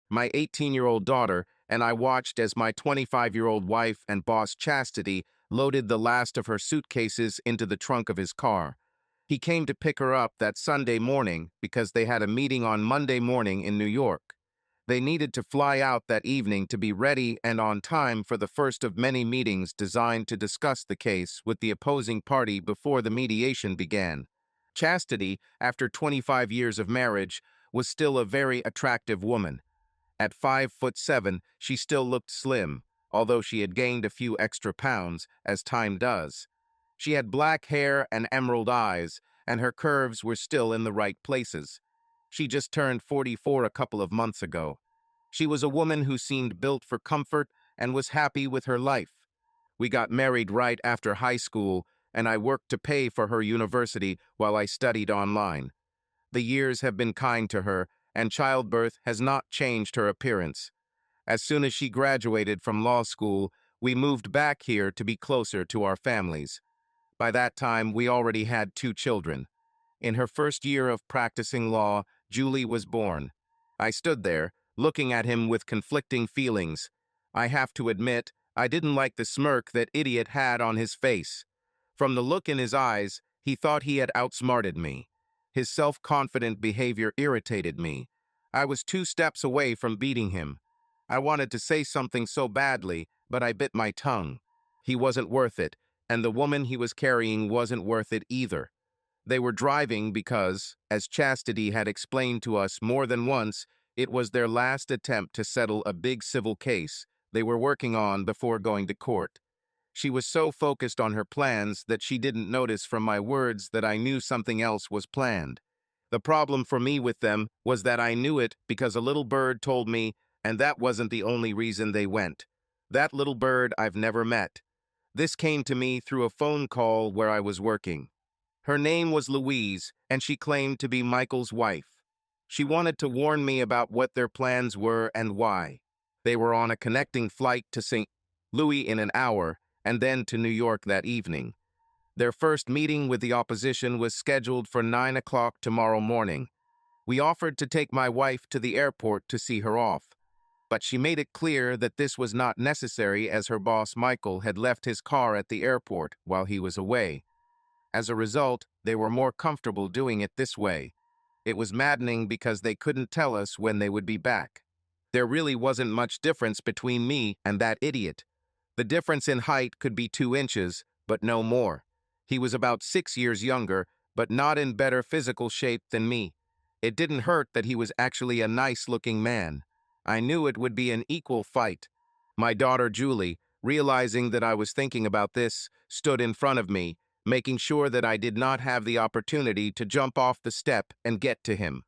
my 18-year-old daughter, and I watched as my 25-year-old wife and boss Chastity loaded the last of her suitcases into the trunk of his car. He came to pick her up that Sunday morning because they had a meeting on Monday morning in New York. They needed to fly out that evening to be ready and on time for the first of many meetings designed to discuss the case with the opposing party before the mediation began. Chastity, after 25 years of marriage, was still a very attractive woman. At 5'7", she still looked slim, although she had gained a few extra pounds, as time does. She had black hair and emerald eyes, and her curves were still in the right places. She just turned 44 a couple of months ago. She was a woman who seemed built for comfort and was happy with her life. We got married right after high school, and I worked to pay for her university while I studied online. The years have been kind to her, and childbirth has not changed her appearance. As soon as she graduated from law school, we moved back here to be closer to our families. By that time, we already had 2 children. In her first year of practicing law, Julie was born. I stood there, looking at him with conflicting feelings. I have to admit, I didn't like the smirk that idiot had on his face. From the look in his eyes, he thought he had outsmarted me. His self-confident behavior irritated me. I was 2 steps away from beating him. I wanted to say something so badly, but I bit my tongue. He wasn't worth it, and the woman he was carrying wasn't worth it either. They were driving because, as Chastity had explained to us more than once, it was their last attempt to settle a big civil case they were working on before going to court. She was so focused on her plans that she didn't notice from my words that I knew something else was planned. The problem for me with them was that I knew it because a little bird told me, and that wasn't the only reason they went. That little bird I've never met. This came to me through a phone call where I was working. Her name was Louise, and she claimed to be Michael's wife. She wanted to warn me about what their plans were and why. They were on a connecting flight to St. Louis in an hour, and then to New York that evening. Their first meeting with the opposition was scheduled for 9 o'clock tomorrow morning. We offered to take my wife to the airport to see her off, but she made it clear that this was not necessary as her boss Michael had left his car at the airport while he was away. As a result, they were more comfortable doing it this way. It was maddening because they couldn't tell us when they would be back. There really wasn't much difference between me and that idiot. The difference in height could be 2 inches, but no more. He was about 6 years younger, but not in better physical shape than me. It didn't hurt that he was actually a nice-looking man. I knew it would be an equal fight. My daughter Julie, realizing that I was thinking about this, stood in front of me, making sure that I did not have the opportunity to jump off the step and get to him.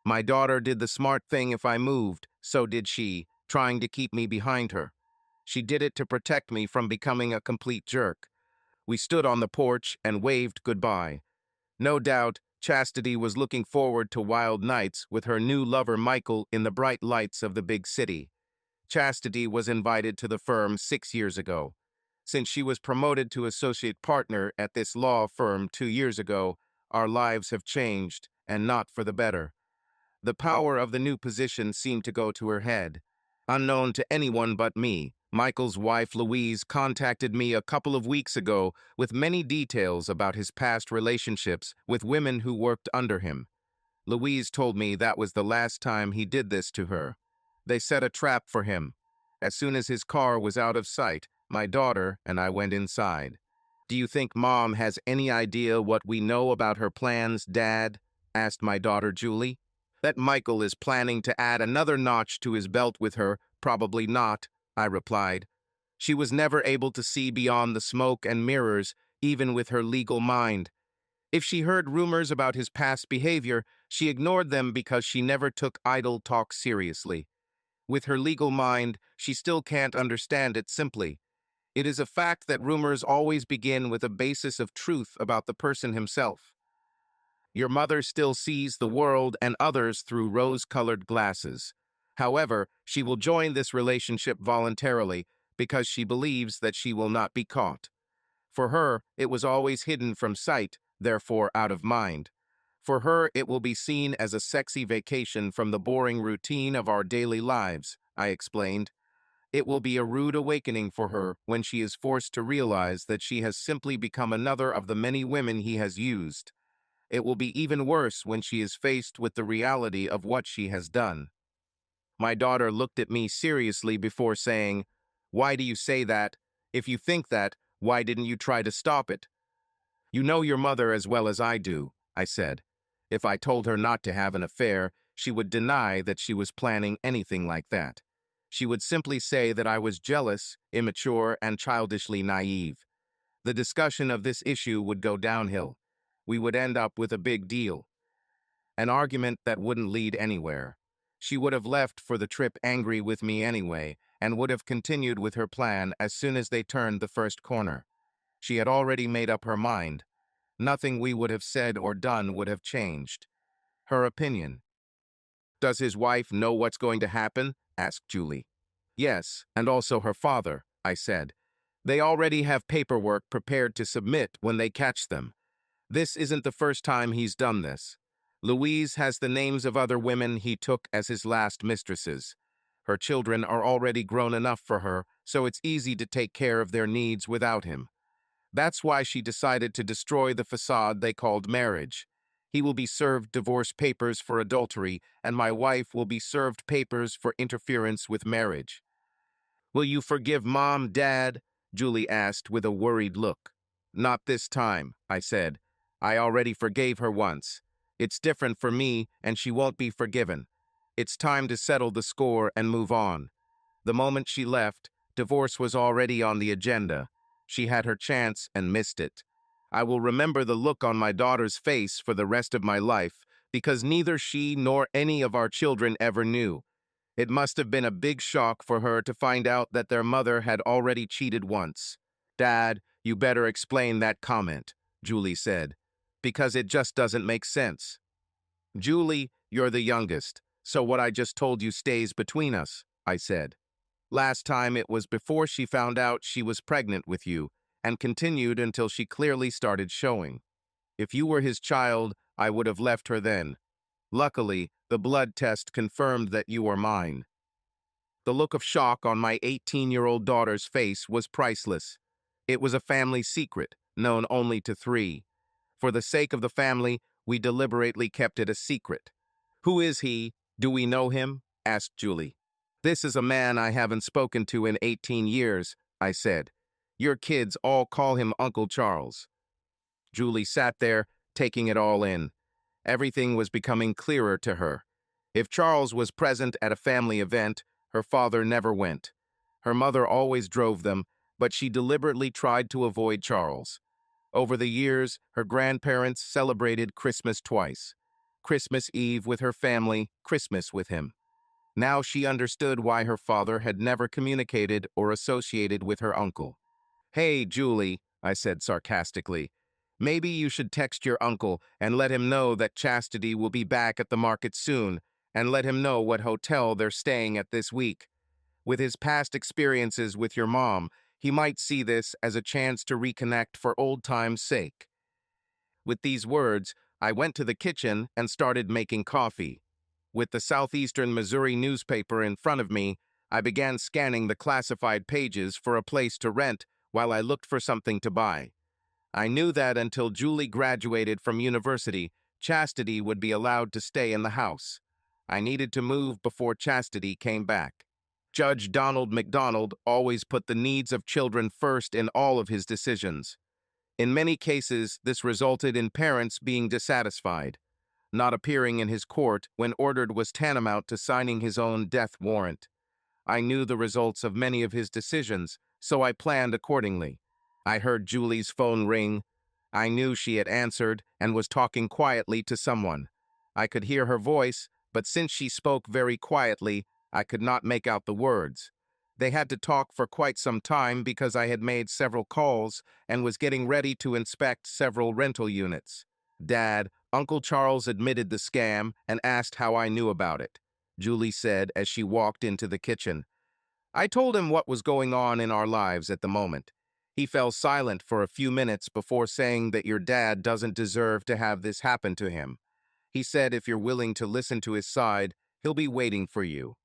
My daughter did the smart thing if I moved, so did she, trying to keep me behind her. She did it to protect me from becoming a complete jerk. We stood on the porch and waved goodbye. No doubt, Chastity was looking forward to wild nights with her new lover Michael in the bright lights of the big city. Chastity was invited to the firm 6 years ago. Since she was promoted to associate partner at this law firm 2 years ago, our lives have changed, and not for the better. The power of the new position seemed to go to her head. Unknown to anyone but me, Michael's wife Louise contacted me a couple of weeks ago with many details about his past relationships with women who worked under him. Louise told me that was the last time he did this to her. They set a trap for him. As soon as his car was out of sight, my daughter and I went inside. "Do you think Mom has any idea what we know about her plans, Dad?" asked my daughter Julie. "That Michael is planning to add another notch to his belt with her, probably not," I replied. She was never able to see beyond the smoke and mirrors, even with her legal mind. If she heard rumors about his past behavior, she ignored them because she never took idle talk seriously. With her legal mind, she still can't understand it simply. It is a fact that rumors always begin with a basis of truth about the person himself. Your mother still sees the world and others through rose-colored glasses. However, she will join this relationship voluntarily because she believes that she will not be caught. For her, it was always hidden from sight, therefore out of mind. For her, it will be seen as a sexy vacation from the boring routine of our daily lives, I explained. It will be a rude awakening for her when she is forced to realize that she has simply become another of the many women he has used. It will be even worse when she is faced with the reality of what she has done. My daughter looked at me seriously before saying, "Why do you say that? If you think that, why didn't you try to stop it?" "You know your mother as well as I do," I said. If I told her not to have an affair, she would deny that she was planning anything like that. She would simply say that I was jealous, immature, and childishly naive. The discussion of this issue would go downhill. We would end up with a big deal. An argument that wouldn't lead anywhere. She would have left for the trip angry with me anyway, and would have continued with her plan as soon as they turned the first corner. She had already made up her mind. Nothing we would have said or done would have changed. Her opinion. "Does his wife know what's going to happen?" asked Julie. "Yes, and also her father," I said. "They already have paperwork prepared to submit when they catch them. This isn't the first time he's done this. Louise has the names of other women he took as his last mistresses. Her children are already grown enough for her, so it's easy to take care of their needs without him. That's why she decided to destroy the facade they called marriage. He will be served divorce papers for adultery, and my wife will be served papers for interference with marriage." "Will you forgive Mom, Dad?" Julie asked with a worried look. "Not this time," I said. "I already forgave her once. It's different for me, and she won't be forgiven. It's time to settle the score and move on." The moment she left, divorce was already on the agenda. She had her chance and missed it. I will remember the look on my daughter's face for the rest of my life, because neither she nor any of our children ever knew. It must have been a big shock for her to find out that their mother had already cheated once. "Dad, you better explain that comment," Julie said, "because it just doesn't make sense." "Julie, you're the youngest, so what I just told you stays between us," I said. "Last time it was before she found out she was pregnant with you, and continued until she clearly started showing. If you were his child, I would have left her then. Luckily, the blood test confirmed that you are mine." The look of shock on my 18-year-old daughter's face was priceless. It was a family secret, known only to three. For the sake of the family, we deliberately kept it a secret. "Who is he? Do we know him?" asked Julie. "This is a man I haven't spoken to in 18 years, I said. "Your kids all call him Uncle Charles." Julie sat there, taking it all in. Everything was becoming clearer to her. If Charles was present at a family event, her father never went. Her mother always drove them, but she deliberately tried to avoid Charles. Over the years, her grandparents celebrated Christmas twice. Christmas Eve with her family, Christmas with him. Now she understood why her father had never communicated or associated with her uncle. "Hey, Julie," I said sarcastically, "maybe you should text your uncle and let him know that Chastity will be back at the market soon, and let him know what hotel they're staying at this week. With his past experiences with your mom, he might see this as a chance to reconnect for old time's sake." With these words, I went to the kitchen and started making coffee. With the Southeastern Missouri newspaper in front of me, I began scanning the classified pages for a place to rent while I looked for something to buy. I knew that until Julie graduated from university, Chastity would be allowed to stay in the house. I needed to move before Chastity came back. Judge Donald McDonald always put the needs of children first in all of his decisions. In many cases, this resulted in parents being dissatisfied. Not appearing in his court when ordered was tantamount to signing his own death warrant. I knew the results of many of his decisions, so I planned accordingly. I heard Julie's phone ring. I knew she had answered and was talking quietly to someone. I could hear her voice, but since she spoke very quietly, I could not make out the words. They had to talk for quite some time because I had made several calls and was getting ready to inspect several rental units. "Dad, Uncle Charles admitted the scam and asked how I knew about it," Julie said as she walked into the kitchen. "I told him what was going on in our lives at the moment. He fell silent for a few minutes before saying that your dad doesn't deserve to have this happen to him. He said if you're willing to listen to his side, he'll be waiting for you.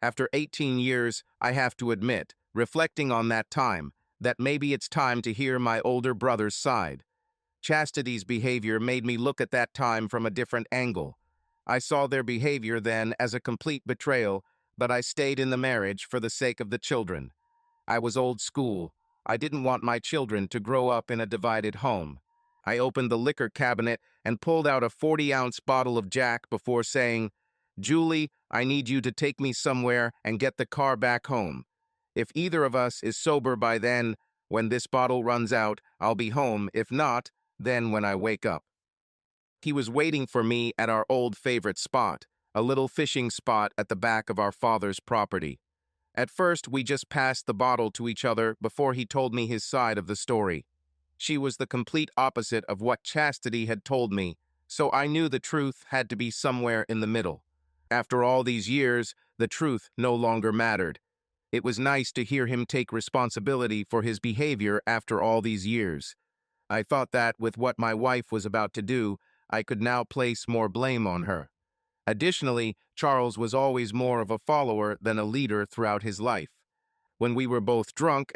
After 18 years, I have to admit, reflecting on that time, that maybe it's time to hear my older brother's side. Chastity's behavior made me look at that time from a different angle. I saw their behavior then as a complete betrayal, but I stayed in the marriage for the sake of the children. I was old school. I didn't want my children to grow up in a divided home. I opened the liquor cabinet and pulled out a 40-ounce bottle of Jack before saying, "Julie, I need you to take me somewhere and get the car back home. If either of us is sober by then, when this bottle runs out, I'll be home. If not, then when I wake up." He was waiting for me at our old favorite spot, a little fishing spot at the back of our father's property. At first, we just passed the bottle to each other before he told me his side of the story. She was the complete opposite of what Chastity had told me, so I knew the truth had to be somewhere in the middle. After all these years, the truth no longer mattered. It was nice to hear him take responsibility for his behavior after all these years. I thought that, with what my wife was about to do, I could now place more blame on her. Additionally, Charles was always more of a follower than a leader throughout his life. When we were both drunk,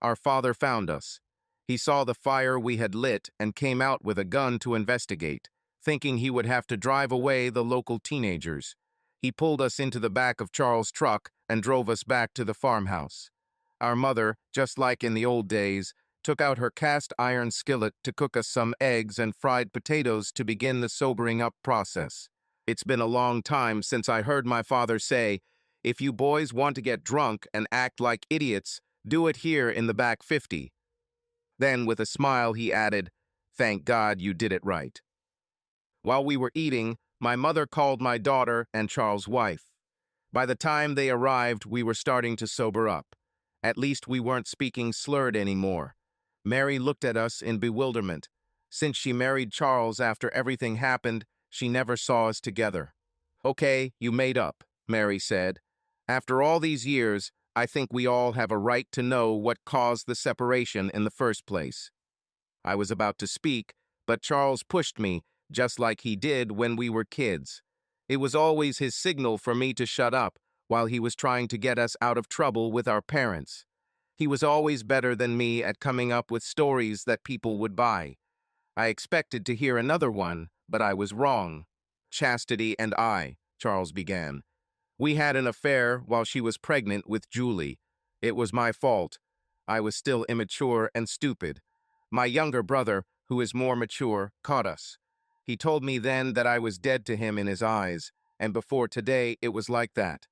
our father found us. He saw the fire we had lit and came out with a gun to investigate, thinking he would have to drive away the local teenagers. He pulled us into the back of Charles' truck and drove us back to the farmhouse. Our mother, just like in the old days, took out her cast iron skillet to cook us some eggs and fried potatoes to begin the sobering up process. It's been a long time since I heard my father say, "If you boys want to get drunk and act like idiots, do it here in the back 50. Then, with a smile, he added, "Thank God you did it right." While we were eating, my mother called my daughter and Charles' wife. By the time they arrived, we were starting to sober up. At least we weren't speaking slurred anymore. Mary looked at us in bewilderment. Since she married Charles after everything happened, she never saw us together. "Okay, you made up," Mary said. "After all these years, I think we all have a right to know what caused the separation in the first place." I was about to speak, but Charles pushed me, just like he did when we were kids. It was always his signal for me to shut up while he was trying to get us out of trouble with our parents. He was always better than me at coming up with stories that people would buy. I expected to hear another one, but I was wrong. "Chastity and I," Charles began. "We had an affair while she was pregnant with Julie. It was my fault. I was still immature and stupid. My younger brother, who is more mature, caught us. He told me then that I was dead to him in his eyes, and before today it was like that."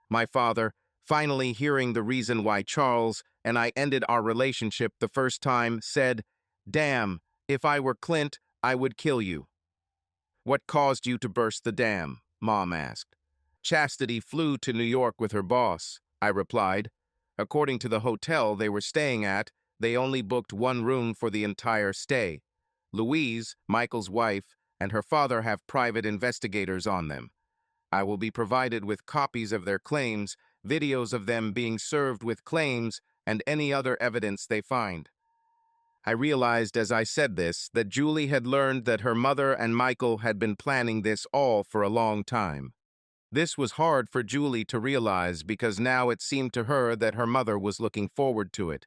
My father, finally hearing the reason why Charles and I ended our relationship the first time, said, "Damn, if I were Clint, I would kill you." "What caused you to burst the dam?" Mom asked. "Chastity flew to New York with her boss," I replied. According to the hotel they were staying at, they only booked one room for the entire stay. Louise, Michael's wife, and her father have private investigators on them. I will be provided with copies of their claims, videos of them being served with claims, and any other evidence they find. I realized as I said this that Julie had learned that her mother and Michael had been planning this all for a long time. This was hard for Julie to realize because now it seemed to her that her mother was looking forward to it.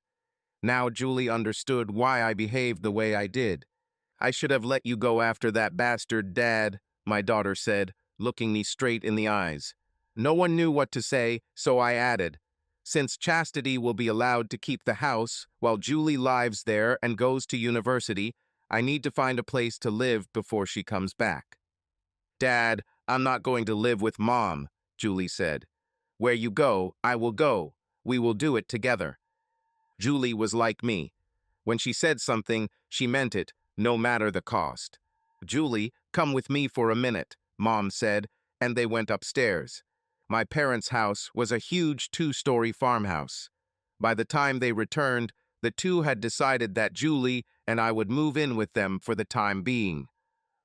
Now Julie understood why I behaved the way I did. "I should have let you go after that bastard, Dad," my daughter said, looking me straight in the eyes. No one knew what to say, so I added, "Since Chastity will be allowed to keep the house while Julie lives there and goes to university, I need to find a place to live before she comes back." "Dad, I'm not going to live with Mom," Julie said. "Where you go, I will go. We will do it together." Julie was like me. When she said something, she meant it, no matter the cost. "Julie, come with me for a minute," Mom said, and they went upstairs. My parents' house was a huge 2-story farmhouse. By the time they returned, the two had decided that Julie and I would move in with them for the time being.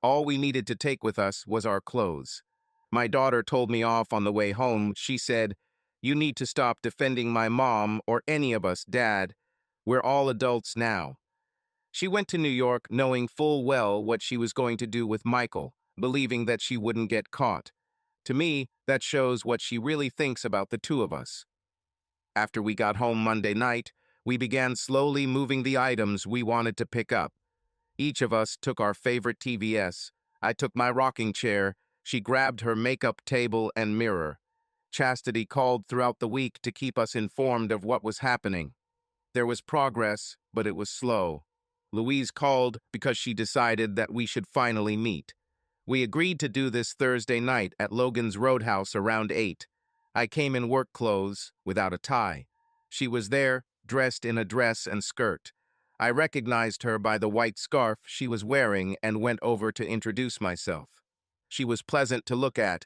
All we needed to take with us was our clothes. My daughter told me off on the way home. She said, "You need to stop defending my mom or any of us, Dad. We're all adults now." She went to New York knowing full well what she was going to do with Michael, believing that she wouldn't get caught. To me, that shows what she really thinks about the two of us. After we got home Monday night, we began slowly moving the items we wanted to pick up. Each of us took our favorite TVS. I took my rocking chair. She grabbed her makeup table and mirror. Chastity called throughout the week to keep us informed of what was happening. There was progress, but it was slow. Louise called because she decided that we should finally meet. We agreed to do this Thursday night at Logan's Roadhouse around 8. I came in work clothes, without a tie. She was there, dressed in a dress and skirt. I recognized her by the white scarf she was wearing and went over to introduce myself. She was pleasant to look at.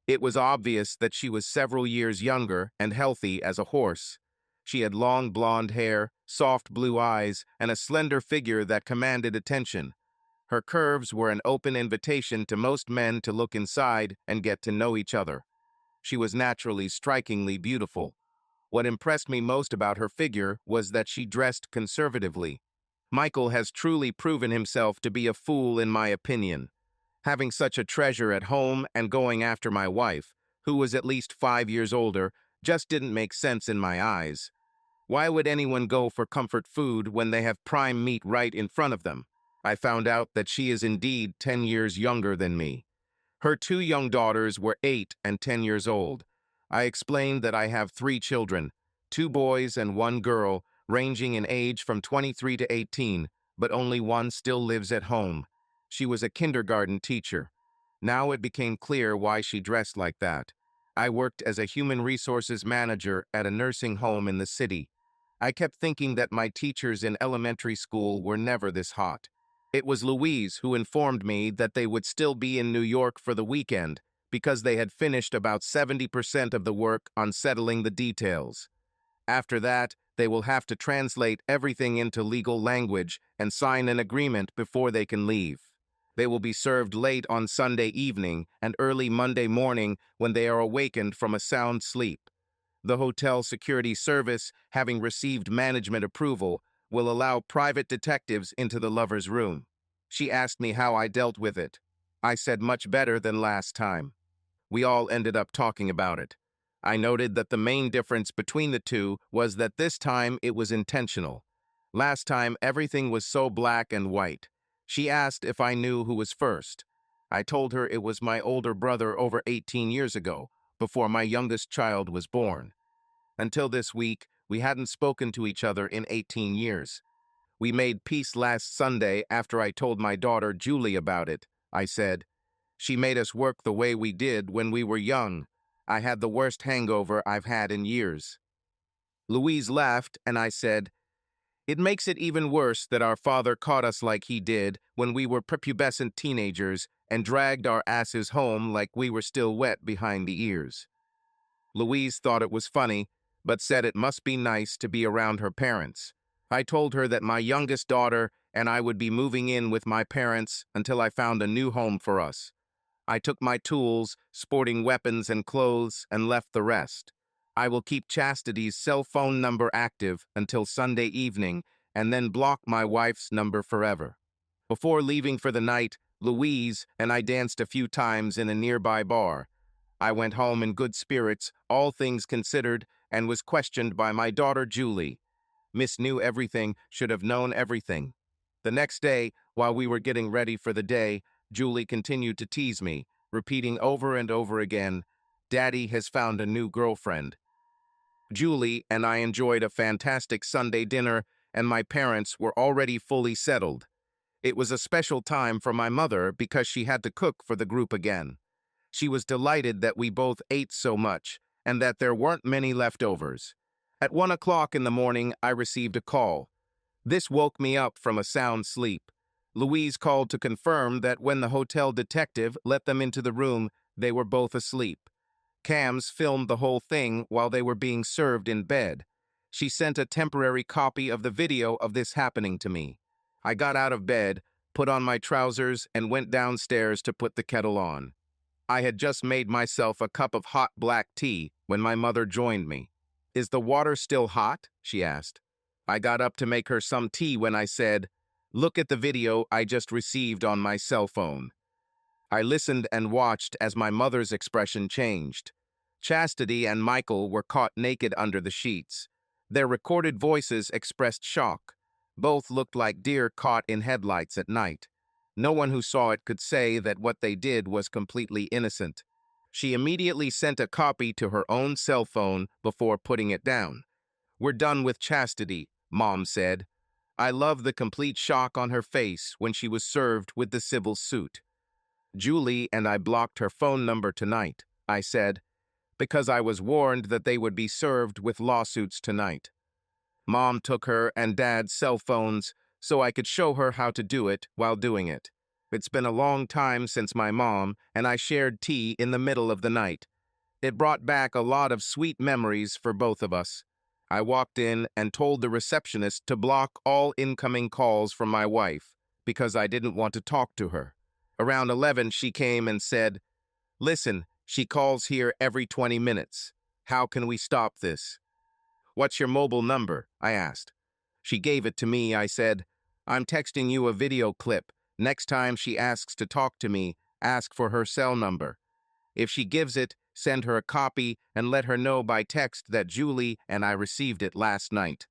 It was obvious that she was several years younger and healthy as a horse. She had long blonde hair, soft blue eyes, and a slender figure that commanded attention. Her curves were an open invitation to most men to look inside and get to know each other. She was naturally strikingly beautiful. What impressed me most about her figure was that she dressed conservatively. Michael has truly proven himself to be a fool in my opinion. Having such a treasure at home and going after my wife, who was at least 5 years older, just didn't make sense in my eyes. Why would anyone go for comfort food when they have prime meat right in front of them? I found out that she is indeed 10 years younger than me. Her two young daughters were 8 and 10 years old. I explained that I have 3 children, 2 boys and 1 girl, ranging in age from 23 to 18, but only one still lives at home. She was a kindergarten teacher. Now it became clear why she dressed like that. I worked as a human resources manager at a nursing home in the city. I kept thinking that my teachers in elementary school were never this hot. It was Louise who informed me that they would still be in New York for the weekend because they had finished about 70% of the work on settling the details. After that, they will have to translate everything into legal language and sign an agreement before they can leave. They will be served late on Sunday evening and early Monday morning when they are awakened from a sound sleep. The hotel security service, having received management approval, will allow private detectives into the lover's room. She asked me how I dealt with it. I said much better than last time. We all ended up talking about it. I noted that the main difference between the two was that this time it was intentional. Last time everything was so black and white. She asked if I knew who was first. I told her it was my older brother over 18 years ago, before my youngest child was born. Until this week, we hadn't spoken to each other in 18 years. We made peace last Sunday after I told my daughter Julie about it. I said, "She made us work the way we did when we were young. I had the worst hangover I've had in years." Louise laughed and I said, "It makes it even worse that our father caught us like he did when we were prepubescent teenagers and dragged our asses home like we were still wet behind the ears." Louise thought it was funny, but said it must be nice to be around her parents. I told her that my youngest daughter and I would be moving in with my parents until I found a new home for us. I took my tools, sporting weapons and clothes, and left the rest. I will keep Chastity's cell phone number active until Sunday evening and then block my wife's number forever. Before leaving for the night, Louise and I danced a few times in a nearby bar. I went home in good spirits, all things considered, and was questioned by my daughter Julie. Miss knew everything, should have known everything. The next day, while we were getting ready for the day, Julie continued to tease me, repeating over and over again, "Daddy has found a new girlfriend." Julie and I enjoyed a fantastic Sunday dinner, and my parents were already fully settled. It was a special time for my mother because she had to cook for the group again. She was delighted that we both ate so much and that there weren't many leftovers. At 1 o'clock in the morning, I received a call. This woke me up from a sound sleep. Louise called to confirm that when the hotel detective let them into the room, they were both asleep. Cams filmed the whole thing while they were being served in bed. She sent a temporary copy of the video of this happening to me. I got out of bed, put on my trousers, and went downstairs to put the kettle on. I had just made myself a cup of hot black tea when my mother joined me. "Is the water still hot?" she asked. I got up to make her some tea when I said, Look at the video I just received on my cell phone. I listened and watched as my mother's expression changed. Chastity and Michael were caught naked under the sheets. Their recorded voices expressed shock. Both looked like deer caught in headlights at night. No one who saw it could say that what they did was completely innocent. She immediately sent a copy to her own cell phone before putting it down. "We're done with Chastity," Mom said. I love the complete shock on her face when she was served with the civil suit. "Julie and I blocked her phone number tonight," I said, "because I was warned that they would be served with lawsuits tonight." Mom took her and Dad's cell phones so I could show her how to do it while doing it. It's been a long time since my mom and I shared tea in the middle of the night. It brought back a lot of sweet memories for both of us. I walked in and told the receptionist to block all incoming calls from my wife because I didn't want to talk to her. Around 11, she came and said, "Listen, she calls here every 20 minutes. How can we stop this?" "What's your mobile number?" I asked. She gave it to me. I said, "I'm texting you a video clip. Next time she asks to talk to me, ask for her cell number. If she gives it, send her a copy and let her know by text that Julie and I received it last night."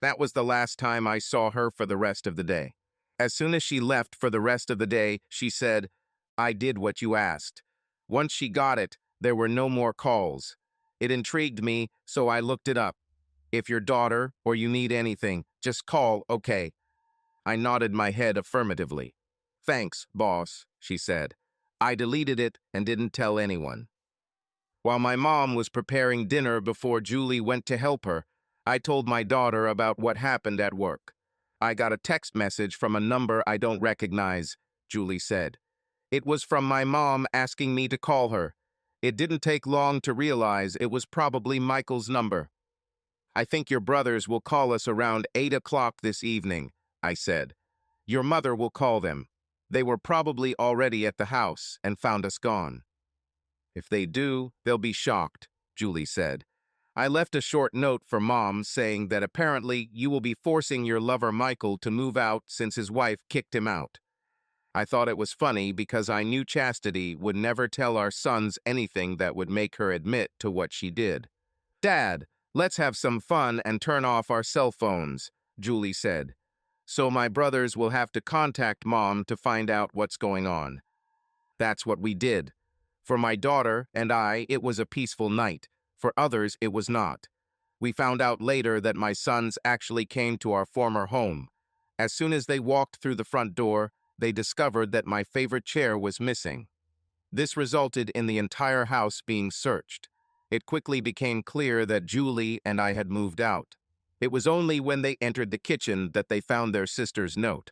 That was the last time I saw her for the rest of the day. As soon as she left for the rest of the day, she said, "I did what you asked." Once she got it, there were no more calls. It intrigued me, so I looked it up. "If your daughter or you need anything, just call, okay?" I nodded my head affirmatively. "Thanks, boss," she said. I deleted it and didn't tell anyone. While my mom was preparing dinner before Julie went to help her, I told my daughter about what happened at work. "I got a text message from a number I don't recognize," Julie said. "It was from my mom asking me to call her. It didn't take long to realize it was probably Michael's number." "I think your brothers will call us around 8 o'clock this evening," I said. "Your mother will call them. They were probably already at the house and found us gone." "If they do, they'll be shocked," Julie said. "I left a short note for Mom saying that apparently you will be forcing your lover Michael to move out since his wife kicked him out." I thought it was funny because I knew Chastity would never tell our sons anything that would make her admit to what she did. "Dad, let's have some fun and turn off our cell phones," Julie said. "So my brothers will have to contact Mom to find out what's going on." That's what we did. For my daughter and I, it was a peaceful night. For others, it was not. We found out later that my sons actually came to our former home. As soon as they walked through the front door, they discovered that my favorite chair was missing. This resulted in the entire house being searched. It quickly became clear that Julie and I had moved out. It was only when they entered the kitchen that they found their sister's note.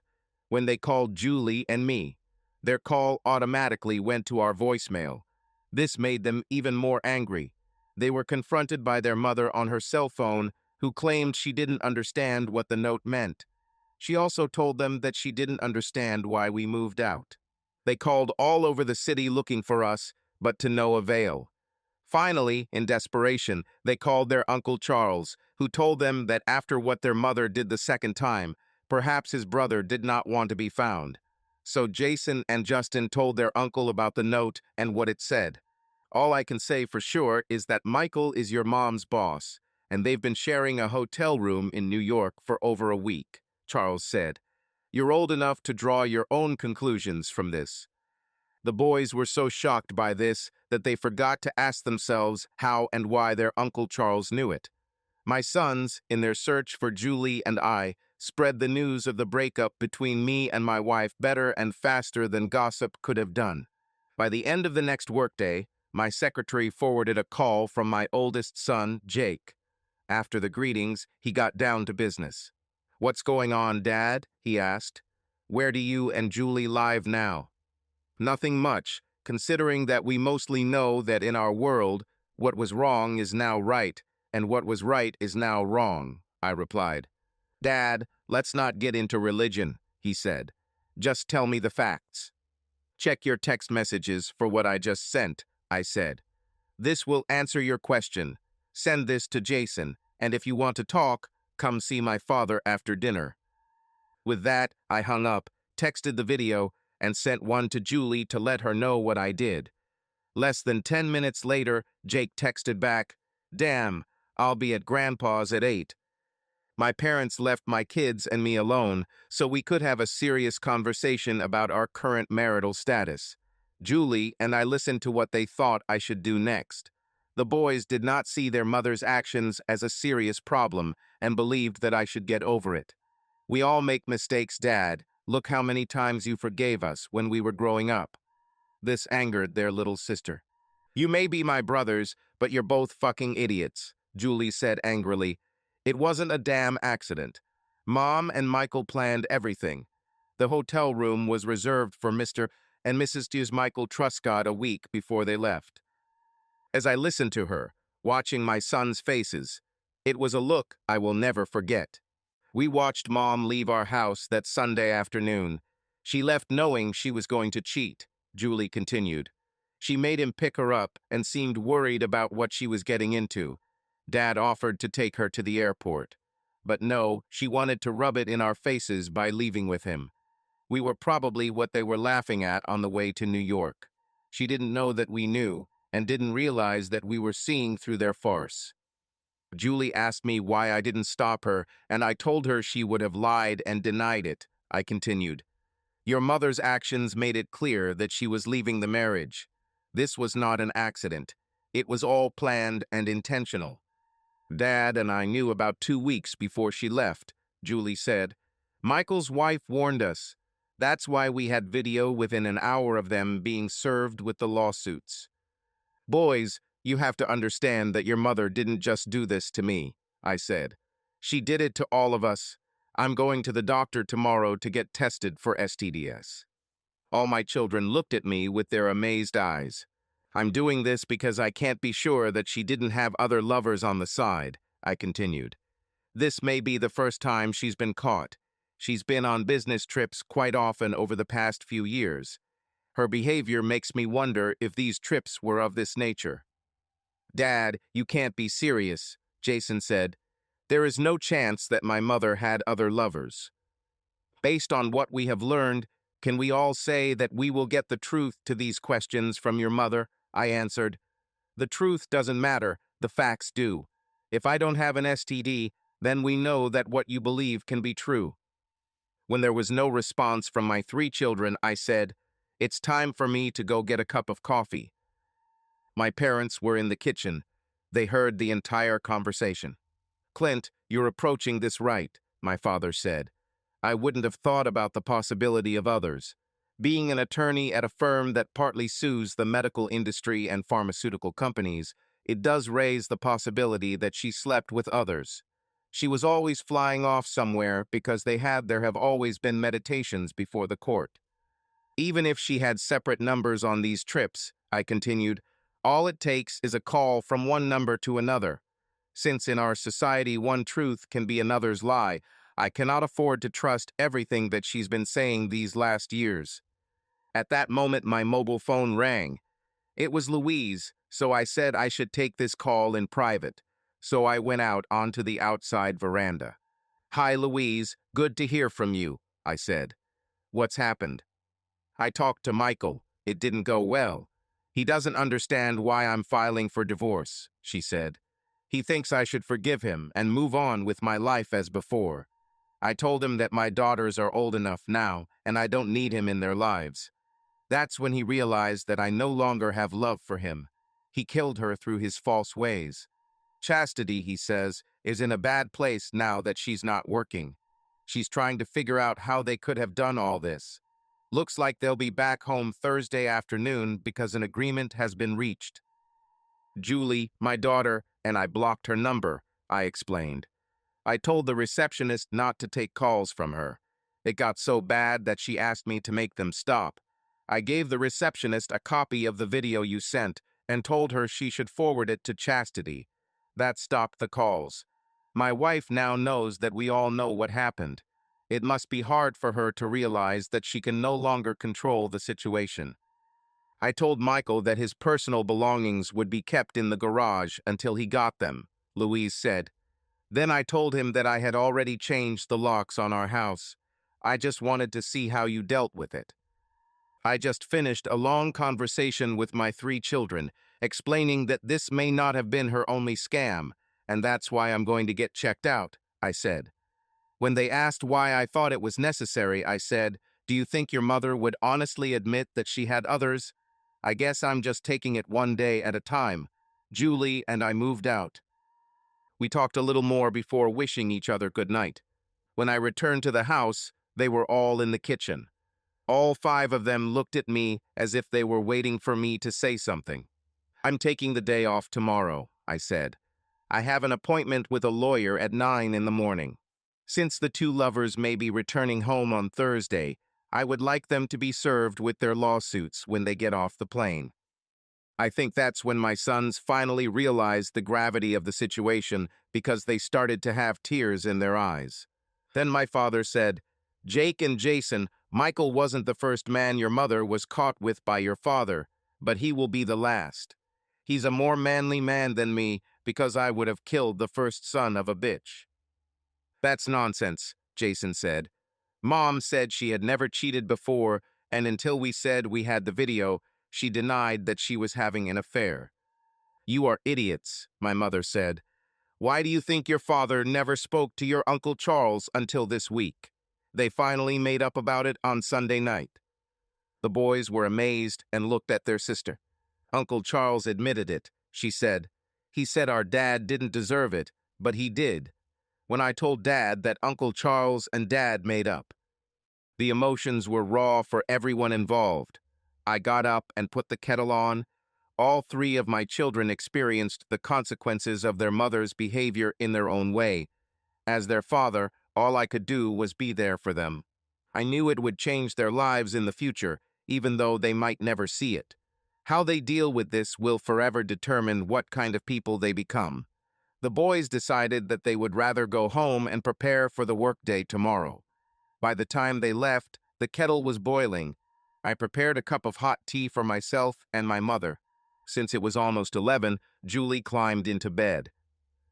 When they called Julie and me, their call automatically went to our voicemail. This made them even more angry. They were confronted by their mother on her cell phone, who claimed she didn't understand what the note meant. She also told them that she didn't understand why we moved out. They called all over the city looking for us, but to no avail. Finally, in desperation, they called their Uncle Charles, who told them that after what their mother did the second time, perhaps his brother did not want to be found. So Jason and Justin told their uncle about the note and what it said. "All I can say for sure is that Michael is your mom's boss, and they've been sharing a hotel room in New York for over a week," Charles said. "You're old enough to draw your own conclusions from this." The boys were so shocked by this that they forgot to ask themselves how and why their Uncle Charles knew it. My sons, in their search for Julie and I, spread the news of the breakup between me and my wife better and faster than gossip could have done. By the end of the next workday, my secretary forwarded a call from my oldest son, Jake. After the greetings, he got down to business. "What's going on, Dad?" he asked. "Where do you and Julie live now?" "Nothing much, considering that we mostly know that in our world, what was wrong is now right, and what was right is now wrong," I replied. "Dad, let's not get into religion," he said. "Just tell me the facts." "Check your text messages for what I just sent," I said. "This will answer your question. Send this to Jason, and if you want to talk, come see my father after dinner." With that, I hung up, texted the video, and sent one to Julie to let her know what I did. Less than 10 minutes later, Jake texted back, "Damn, I'll be at Grandpa's at 8. My parents left my kids and me alone, so we could have a serious conversation about our current marital status. Julie and I listened to what they thought I should do next. The boys did not see their mother's actions as a serious problem and believed that I should get over it. We all make mistakes, Dad. Look how many times you forgave us when we were growing up." This angered their little sister. "You may be my brothers, but you're both fucking idiots," Julie said angrily. "It wasn't a damn accident. Mom and Michael planned everything. The hotel room was reserved for Mr. and Mrs. Michael Truscott a week before they left." As I listened to her, watching my sons' faces, it was a look I will never forget. We watched Mom leave our house that Sunday afternoon. She left knowing she was going to cheat, Julie continued. She made him pick her up and seemed worried about what she was getting into. Dad offered to take her to the airport. But no, she wanted to rub it in our faces by leaving with him. We were probably what they were laughing at on the way to New York. She didn't know that we knew, and didn't realize that we were seeing through their farce. Julie asked me why I didn't stop her, and I told her she would have lied and denied it. I continued. "Your mother's actions made it clear that she was leaving the marriage. This was not an accident. It was all planned and intentional. Dad and I knew about 2 weeks before she left," Julie said. "Michael's wife warned us. That's why we had video within an hour of them being served with the lawsuits. Boys, you have to understand that your mother didn't just do this to me," I said. "She did it to all of us. I'm going to the doctor tomorrow to get tested for STDs." All my children looked at me with their amazed eyes. "I'm doing this because I can't be sure that she didn't have other lovers on the side," I continued. "This may be the first time she's been caught. She's been on business trips quite often over the past few years. Her behavior makes me wonder if these trips were of this nature." "Dad, you can't be serious," Jason said. "There is no chance that my mother had other lovers." "Based on what we have learned, can we all say that we will get the truth to these questions from your mother?" I answered. "The truth doesn't matter, the facts do. If I don't have an STD, then we know that what you believe can be true." When there was no response from my 3 children, I said, "It's time for me to go get a cup of coffee." My parents were in the kitchen. They heard the entire conversation. "Clint, you're approaching this right," my father said. "I wouldn't have thought about the possibility of others. Being an attorney at a firm that partly sues the medical industry and pharmaceutical companies, it does raise the possibility that she slept with others. She was always flying off somewhere because there have always been meditations before the court. Even if she had separate numbers on these trips," I continued, "all it takes is a call from one number to another. Since in our society one truth can be another's lie, I cannot afford to trust everything that she's been saying these last years." At that moment, my mobile phone rang. It was Louise, so I said I should take this call in private. So I went out onto the outside veranda. "Hi, Louise. Good to hear from you," I said. "What's happened?" "I talked to Michael. It didn't go well. He doesn't understand why I'm filing for divorce," she said. "He thinks I should forgive him and move on with my life as before. I told him that my daughters are old enough now and I don't need him in their lives. That's when he realized that I no longer have love for him. He killed her through his false ways. Chastity, he says, is in a bad place now that she's not working. She's trying to figure out how they could have done all this. Looks like they'll be back home Thursday afternoon because an agreement has been reached." "Julie, my daughter, and I blocked her number," I explained. "I told the receptionist not to take calls from her. It got so bad that she asked me to make them stop. I gave the receptionist a copy of the video you sent and told her she should forward it to Chastity. That stopped the calls. My wife now knows that we all know what happened. It must be hard for her to realize that she can no longer control the situation. I told Michael that his personal belongings would be kept in the garage until he got them," Louise said. "Then I told him that I had already changed the locks on our house. I just wanted to see how you dealt with it. I just finished a long conversation with my 3 children, explaining that this may not have been her only scam, and that's why I'm going to get checked out, I said. When they asked why I thought it was necessary, I said, "Do you think your mother would honestly admit that she had others? I guess I'm just taking it one day at a time." Julie and I moved out. We talked a little more before wishing each other good night. When I returned to the house, they were all in the kitchen. All 5 of them looked at me as if they were waiting for me to say something. "I'm taking the day off tomorrow," I said. "I have an appointment with a lawyer at 9 in the morning. Since the 2 lovers may be returning home on Thursday, I would like them to be served with their lawsuits when they get off the plane." I think that's when my sons finally realized the gravity of the situation because they started to have tears in their eyes. Then my father said, "Jake and Jason, Michael wasn't the first man your mother was caught with by your father, but he will be the last. He's a more manly man than me because I would have killed the first son of a bitch." "That's nonsense," Jason said. "Mom said she had never cheated before, and until we said we had the video, she denied that she was having an affair." "You are idiots," my mother said. "Why do you think your father never spoke to your Uncle Charles until this week? They finally made up about it on Sunday night." The boys were amazed and looked at their sister. "Uncle Charles admitted it," she said. "He said our dad didn't deserve it, but he did. When I told Dad that Uncle Charles and Dad made up." The emotions were raw for everyone involved. I got up and put the kettle on. All 3 of my children experienced the consequences of their mother's behavior in their own way. As their father, all I could do was be there for them. I knew it would change their lives in the future, even though they might never see it. How they deal with this will forever determine what kind of people they become. The boys decided that they would rather go home and prepare for the workday tomorrow. By the time they left, the kettle was boiling. I prepared a cup of hot tea for myself and my mother. Since it was almost 11, Julie climbed into bed.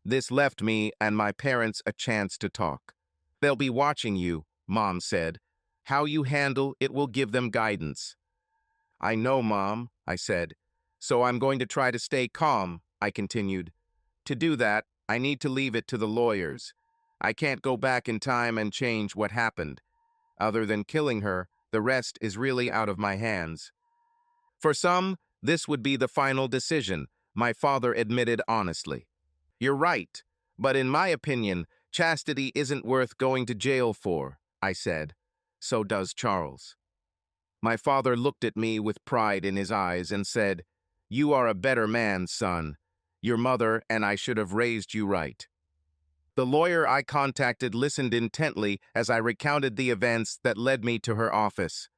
This left me and my parents a chance to talk. "They'll be watching you," Mom said. "How you handle it will give them guidance." "I know, Mom," I said. "So I'm going to try to stay calm," I continued. "To do that, I need to leave it to the lawyers. I can't go back in time and change what happened. Other than killing her, the rest is really out of my hands." For some, this would be the final decision, my father admitted honestly. "You're right, but in my opinion, chastity isn't worth going to jail for," I said. "So does Charles." My father looked at me with pride in his eyes and said, "You are a better man, son. Your mother and I should have raised you right." The lawyer I contacted listened intently as I recounted the events that led me to her office.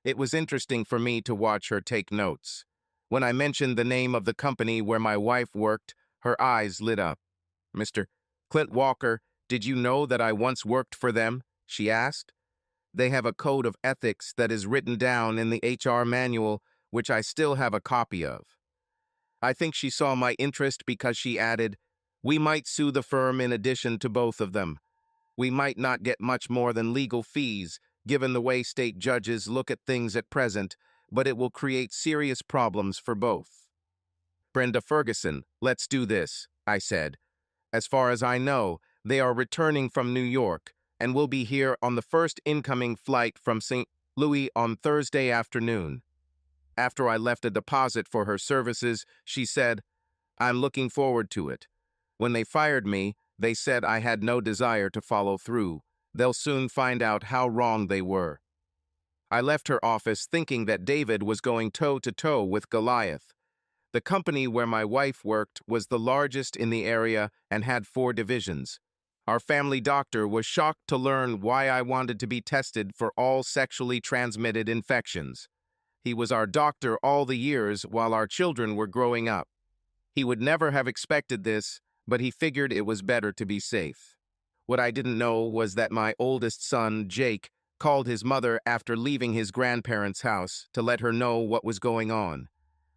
It was interesting for me to watch her take notes. When I mentioned the name of the company where my wife worked, her eyes lit up. "Mr. Clint Walker, did you know that I once worked for them?" she asked. "They have a code of ethics that is written down in the HR manual, which I still have a copy of." I think she saw my interest because she added, "We might sue the firm in addition to both of them. We might not get much more than legal fees, given the way state judges look at things at present, but it will create serious problems for both." "Brenda Ferguson, let's do this," I said. "As far as I know, they are returning from New York and will be here on the first incoming flight from St. Louis on Thursday afternoon." After I left a deposit for her services, she said, "I'm looking forward to it. When they fired me, they said I had no desire to follow through. They'll soon find out how wrong they were." I left her office thinking that David was going toe-to-toe with Goliath. The company where my wife worked was the largest in the area and had 4 divisions. Our family doctor was shocked to learn why I wanted to be tested for all sexually transmitted infections. He was our doctor all the years while our children were growing up. He would never have expected this, but he figured it was better to be safe. What I didn't know was that my oldest son, Jake, called his mother after leaving his grandparents' house to let her know what was going on.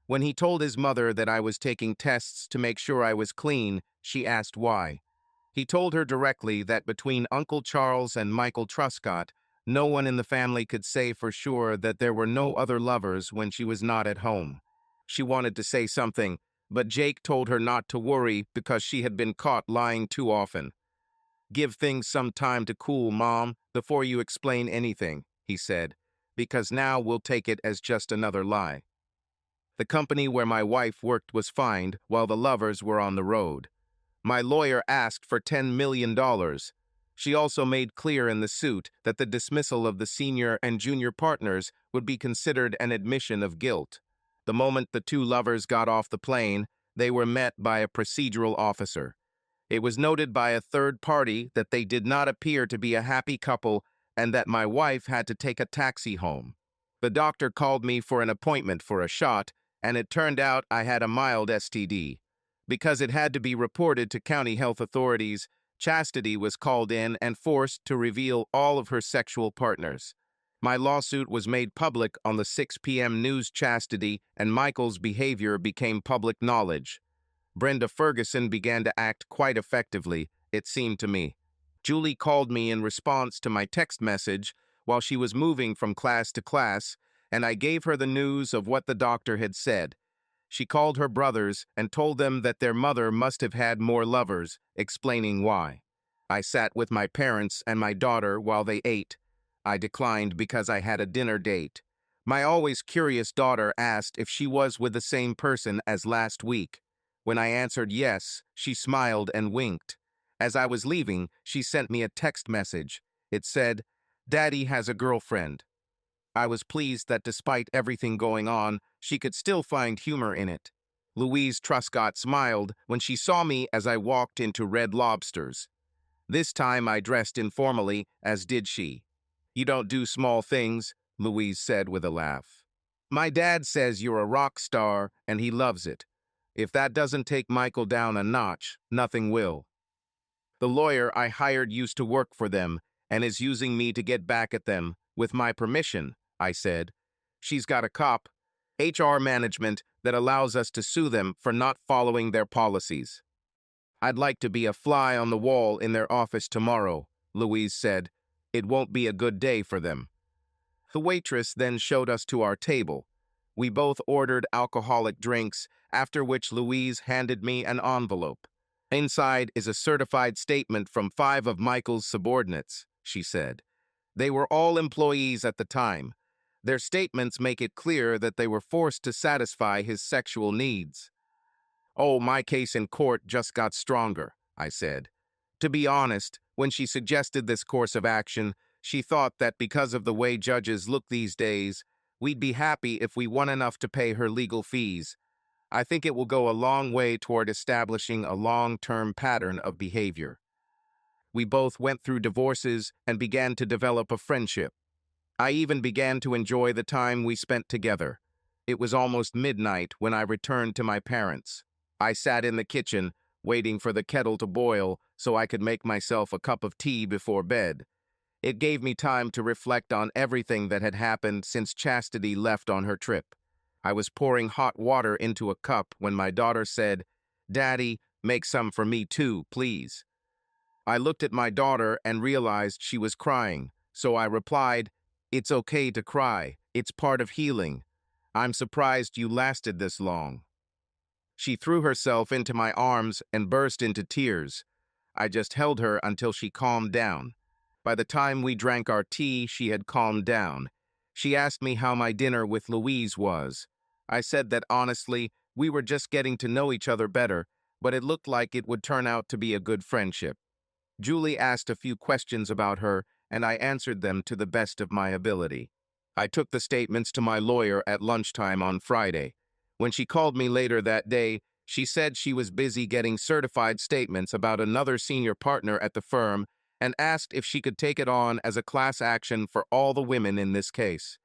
When he told his mother that I was taking tests to make sure I was clean, she asked why. He told her directly that between Uncle Charles and Michael Truscott, No one in the family could say for sure that there were no other lovers when she was not at home. She wanted to say something, but Jake told her not to worry because she had been caught lying too often. "Give things some time to cool, Mom, before you explain anything," he said, "because now we'll take it as just another lie." The company where my wife worked was fined while the lovers were on the road. My lawyer asked for $10 million. She also made clear in the suit that the dismissal of the senior and junior partners would be considered an admission of guilt. The moment the two lovers got off the plane, they were met by a procedural officer. It was noted by a third party that they did not appear to be a happy couple and that my wife had to take a taxi home. The doctor called me for an appointment for a shot, and it turned out I had a mild STD. Because it had to be reported to county health authorities, Chastity was called in and forced to reveal all of her sexual partners. My lawsuit was made public on the 6 p.m. news. Chastity and Michael's behavior became public knowledge. Brenda Ferguson began to act quite effectively, it seemed to me. Julie called me in response to my text message while she was moving from class to class, and I gave her the news of what the doctor had said. She called her brothers and told them that their mother must have had more lovers, explaining why. I sat with my parents and my daughter while they ate. I declined because I had a dinner date. My always curious daughter asked if she was with the same person as last week. When I answered yes, she smiled and winked. As I was leaving, she sent me a text message. It said, "Daddy has a girlfriend." I was pleased that despite everything going on, she could still find humor in it. Louise Truscott smiled when she saw me as I walked into Red Lobster's. This time I dressed informally, as did she. "You don't do small things," Louise said with a laugh. "My dad says you're a rock star, and he loves it. If that doesn't take Michael down a notch, nothing will." The lawyer I hired used to work for them and is using me to get back at them, with my permission, I said. "She's got a cop, HR management, that allows us to sue them for not following their policies." "I'd like to be a fly on the wall in their office tomorrow," Louise said. "It won't be a good day for them." The waitress then showed us to our table. We both ordered alcoholic drinks, after which Louise handed me an envelope. "Inside is a certified statement from 5 of Michael's subordinates," she said. "They were all employees at the time. Their statements make it clear that they were forced to satisfy his sexual needs." "Oh, my case in court just got stronger," I said. To be honest, when she suggested this course of action, she thought that because of the way judges look these days, we'd be happy if we won enough to pay her legal fees. I think it will go a long way toward establishing a long-term pattern of behavior. We both went through divorces and began to develop a friendship. I even began to enjoy the time we spent together. It was almost midnight when I returned to my parents. I sat in the kitchen, waiting for the kettle to boil so I could make myself a cup of tea before bed. It gave me time to reflect on everything that had happened since Chastity left on her trip. I was pouring hot water into a cup when my daughter said, "Daddy, make some for me too, please." I looked at my daughter and realized she was crying, so I replied, "It's okay to cry. It's part of healing. I'm surprised you lasted this long." She threw herself into my arms and burst into tears. I just held her until she calmed down. By the time we drank our tea, she had calmed down. She asked me how my dinner with Louise was. I said that honestly, we were just getting to know each other better, but it looked like it would turn out to be a good friendship. Julie asked a few questions about her, and I answered them to the best of my ability. I took the statements to my lawyer at lunchtime on Friday. When she called me later that day, she said she was busy getting certified statements about another senior partner at the firm and asked if she could take it on as a class action for all the women in this case.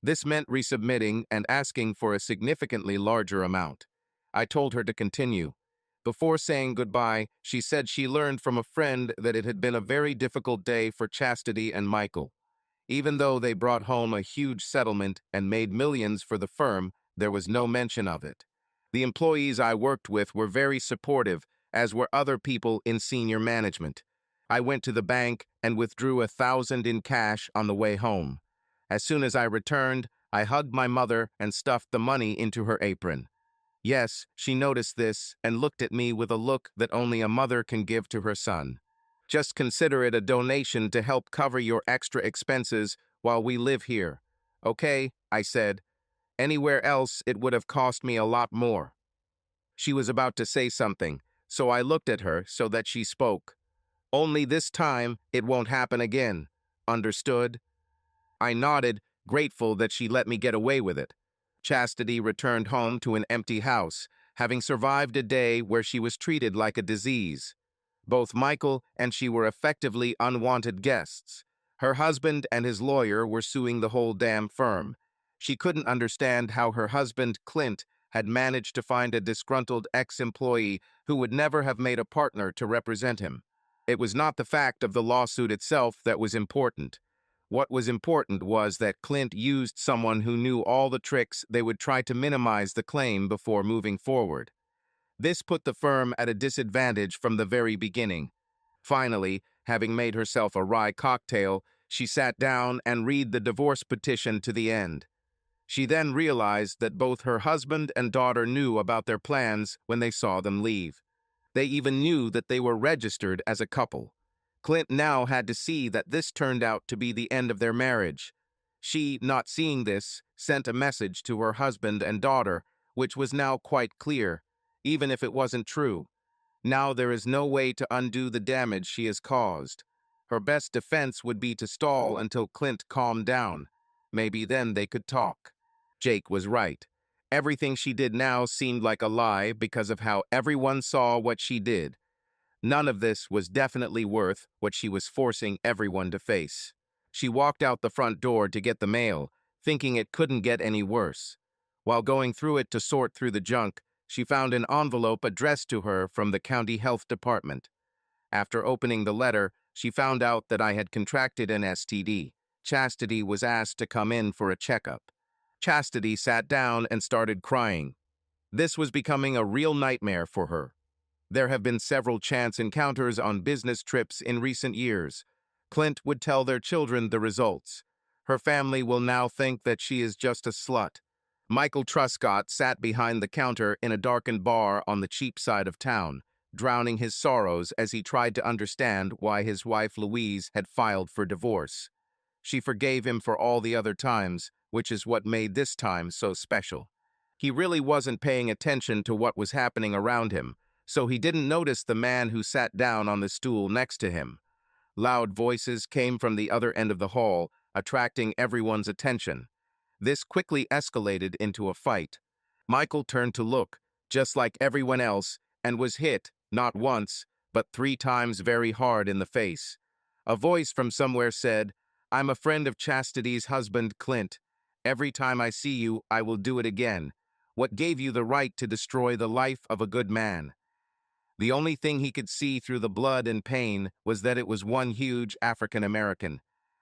This meant resubmitting and asking for a significantly larger amount. I told her to continue. Before saying goodbye, she said she learned from a friend that it had been a very difficult day for Chastity and Michael. Even though they brought home a huge settlement and made millions for the firm, there was no mention of it. The employees I worked with were very supportive, as were other people in senior management. I went to the bank and withdrew 1,000 in cash on the way home. As soon as I returned, I hugged my mother and stuffed the money into her apron. Yes, she noticed this and looked at me with a look that only a mother can give to her son. Just consider it a donation to help cover your extra expenses while we live here. Okay, I said. Anywhere else, it would have cost me a lot more. She was about to say something, so I looked at her so that she spoke. Only this time, it won't happen again. Understood? I nodded, grateful that she let me get away with it. Chastity returned home to an empty house, having survived a day where she was treated like a disease. Both Michael and she were effectively unwanted guests. Her husband and his lawyer were suing the whole damn firm. She couldn't understand how her husband, Clint, had managed to find a disgruntled ex-employee who would never have made a partner to represent him. It was not the fact of the lawsuit itself that was important. What was important was that Clint used someone who knew all the tricks they would try to minimize the claim before moving forward. This put the firm at a disadvantage from the very beginning. Finally, having made herself a rye cocktail, she sat down and read the divorce petition to the end. She then realized that both her husband and daughter knew about their plans when they saw them leave. They even knew that they were registered as a couple. Clint now had to see that this turned out to be the end of their marriage. She, not seeing this, sent a message to her husband and daughter, which was now quite clear, even if it wasn't true. Now there is no way to undo the damage she has caused. Her best defense would be to stall until Clint calmed down. Maybe then they could talk. Jake was right. Everything she did now seemed like a lie because of how everyone saw what she did. None of this was definitely worth what she was forcing everyone to face. She walked out the front door to get the mail, thinking it couldn't get any worse. While going through it to sort through the junk, she found an envelope addressed to her from the county health department. After opening the letter, she found out that I had contracted an STD. Chastity was asked to come in for a checkup. Chastity sat down and started crying. This was becoming a real nightmare for her. There have been several chance encounters on business trips in recent years. Clint would tell their children the results. Her family will now think that she is just a slut. Michael Truscott sat behind the counter in a darkened bar on the cheap side of town, drowning his sorrows as he tried to understand why his wife Louise had filed for divorce. She forgave him for all the other times, which is what made this time so special. He really wasn't paying attention to what was happening around him, so he didn't notice the man who sat down on the stool next to him. Loud voices came from the other end of the hall, attracting everyone's attention. This quickly escalated into a fight. Michael turned to look, just like everyone else, and was hit, not once, but 3 times very hard in the face. A voice from somewhere said, "I'm a friend of Chastity's husband, Clint. Every time I see you, I will do it again. What gave you the right to destroy the life of a good man?" The only thing he could see through the blood and pain was that it was one huge African American.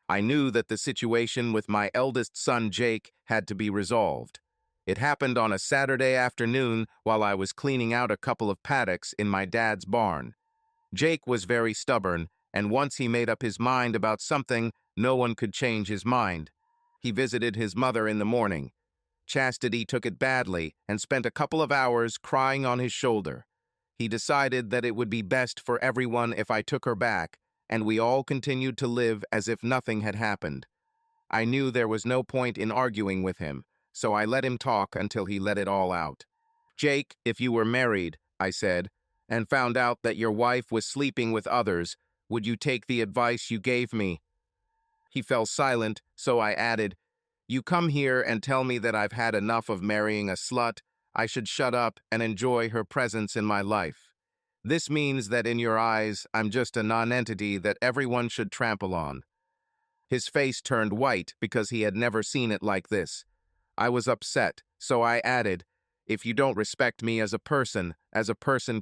I knew that the situation with my eldest son, Jake, had to be resolved. It happened on a Saturday afternoon while I was cleaning out a couple of paddocks in my dad's barn. Jake was very stubborn, and once he made up his mind about something, no one could change his mind. He visited his mother in the morning. Chastity took it badly and spent a couple of hours crying on his shoulder. He decided that it would be best for everyone if I took her back, and we all continued to live as if nothing had happened. I knew there was no point in arguing with him, so I let him talk until he let it all out. "Jake, if you were married," I said, "and found out that your wife was sleeping with others, would you take the advice you gave me?" He fell silent, so I added, "You come here and tell me that I've had enough of marrying a slut. I should shut up and enjoy her presence in my life. This means that in your eyes, I'm just a non-entity that everyone should trample on." His face turned white because he had never seen it like this. I was upset, so I added, "If you don't respect me as a person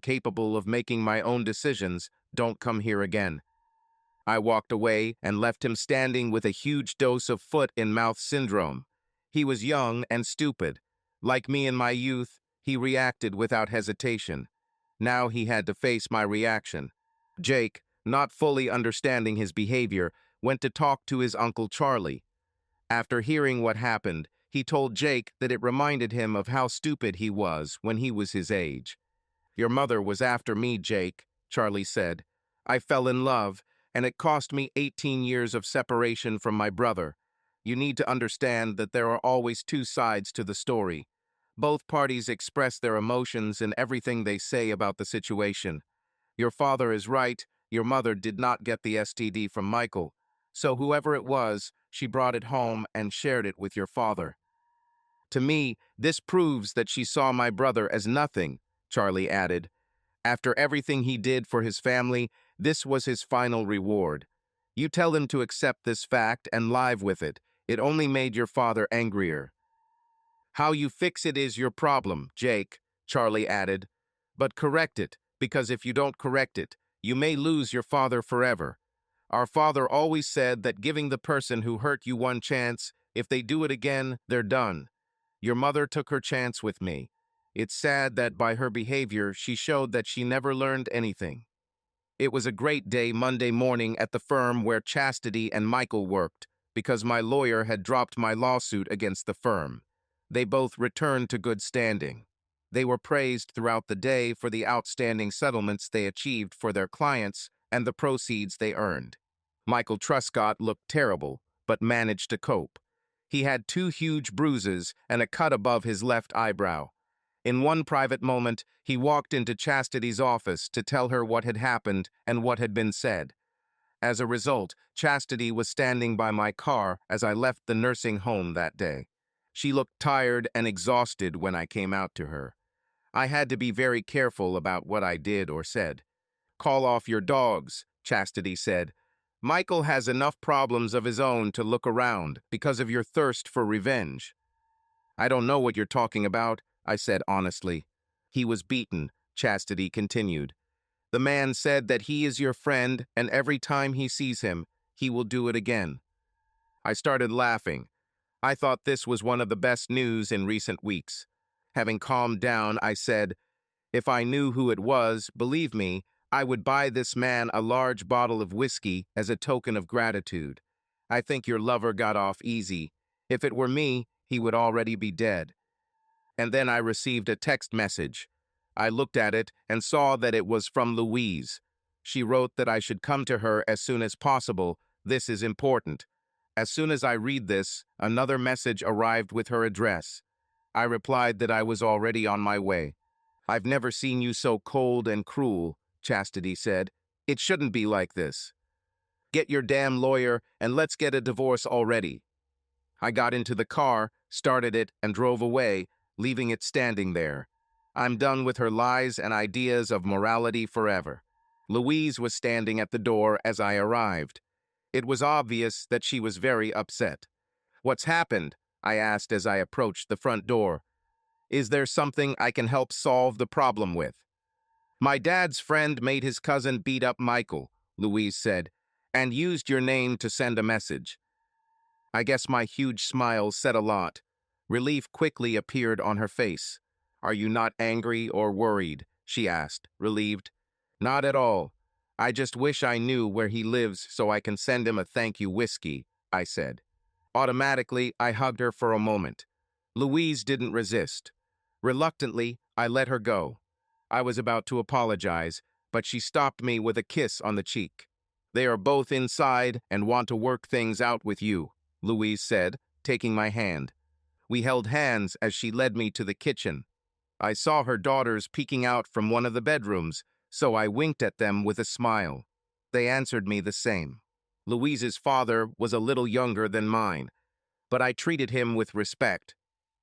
capable of making my own decisions, don't come here again." I walked away and left him standing with a huge dose of foot-and-mouth syndrome. He was young and stupid. Like me in my youth, he reacted without hesitation. Now he had to face my reaction. "Jake, not fully understanding his behavior, went to talk to his Uncle Charlie. After hearing what happened, he told Jake that it reminded him of how stupid he was when he was his age. "Your mother was after me, Jake," Charlie said. "I fell in love, and it cost me 18 years of separation from my brother. You need to understand that there are always two sides to the story. Both parties express their emotions in everything they say about the situation. Your father is right, your mother did not get the STD from Michael. So whoever it was, she brought it home and shared it with your father. To me, this proves that she saw my brother as nothing," Charlie added. "After everything he did for his family, this was his final reward. You tell him to accept this fact and live with it. It only made your father angrier." "How you fix it is your problem, Jake," Charlie added. "But correct it, because if you don't correct it, you may lose your father forever. Our father always said that giving the person who hurt you one chance, if they do it again, they're done. Your mother took her chance with me. It's sad that by her behavior, she showed that she never learned anything." It was a great day Monday morning at the firm where Chastity and Michael worked, because my lawyer had dropped my lawsuit against the firm. They both returned to good standing. They were praised throughout the day for the outstanding settlements they achieved for their clients and the proceeds they earned. Michael Truscott looked terrible, but managed to cope. He had 2 huge bruises and a cut above his left eyebrow. In one private moment, he walked into Chastity's office to tell her what had happened and what had been said. As a result, Chastity was standing by my car as I left the nursing home that day. She looked tired and exhausted when I came out to her. I had to be very careful about what I did or said. "Call off your dogs," Chastity said. "Michael has enough problems of his own to look around because of your thirst for revenge." "I don't know what you're talking about," I said honestly. "He was beaten," Chastity continued. "The man said that he is your friend, and every time he sees him, he will do it again." I started laughing. I thought this was one of the best news in recent weeks. Having calmed down, I said, "If I knew who it was, believe me, I would buy this man a large bottle of whiskey as a token of gratitude. I think your lover got off easy. If it were me, he would already be dead." And then I received a text message. I looked at it and saw that it was from Louise. She wrote that I should come to her as soon as possible. This is important. As soon as I read this, another message arrived with her address. I replied that I was already on my way. "I've never seen you so cold and cruel," Chastity said. "It shouldn't be like this. Get your damn lawyer and let's get a divorce already." I got into the car, started it, and drove away, leaving it standing there. I'm done with her lies and ideas of morality forever. Louise was standing at the door as I arrived. It was obvious that she was very upset. "What's happened?" I asked as I approached the front door. "Is there something I can help solve the problem with?" "My dad's friend made his cousin beat up Michael," Louise said, "and used your name to send a message." I guess my huge smile said a lot. Relief quickly appeared on her face. "Are you not angry or worried?" she asked, relieved. "Not at all. I just wish I knew where he lives so I can send him a thank you whiskey," I said. Automatically, I hugged her for a moment. Louise didn't resist. Reluctantly, I let her go. I was about to apologize, but she stopped me with a kiss on the cheek. "They are both inside and want to work things out with you," Louise said, taking my hand. We held hands as she led me to the kitchen. I saw her daughters peeking out from one of the bedrooms, so I winked at them with a smile. They answered me the same. Louise's father was a little younger than mine, but I treated him with respect.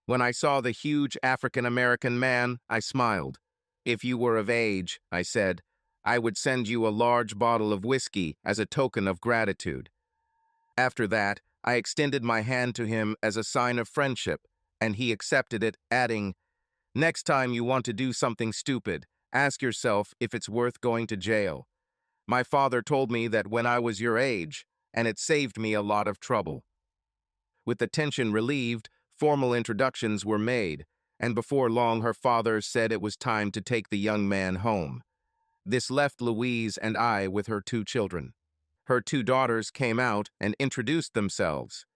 When I saw the huge African-American man, I smiled. "If you were of age," I said, "I would send you a large bottle of whiskey as a token of gratitude." After that, I extended my hand to him as a sign of friendship, and he accepted it, adding, "Next time you want to do something stupid, ask yourself if it's worth going to jail. My father told me that when I was your age, and it saved me a lot of trouble." With the tension relieved, formal introductions were made, and before long her father said it was time to take the young man home. This left Louise and I with her two children. Her two daughters came out and introduced themselves.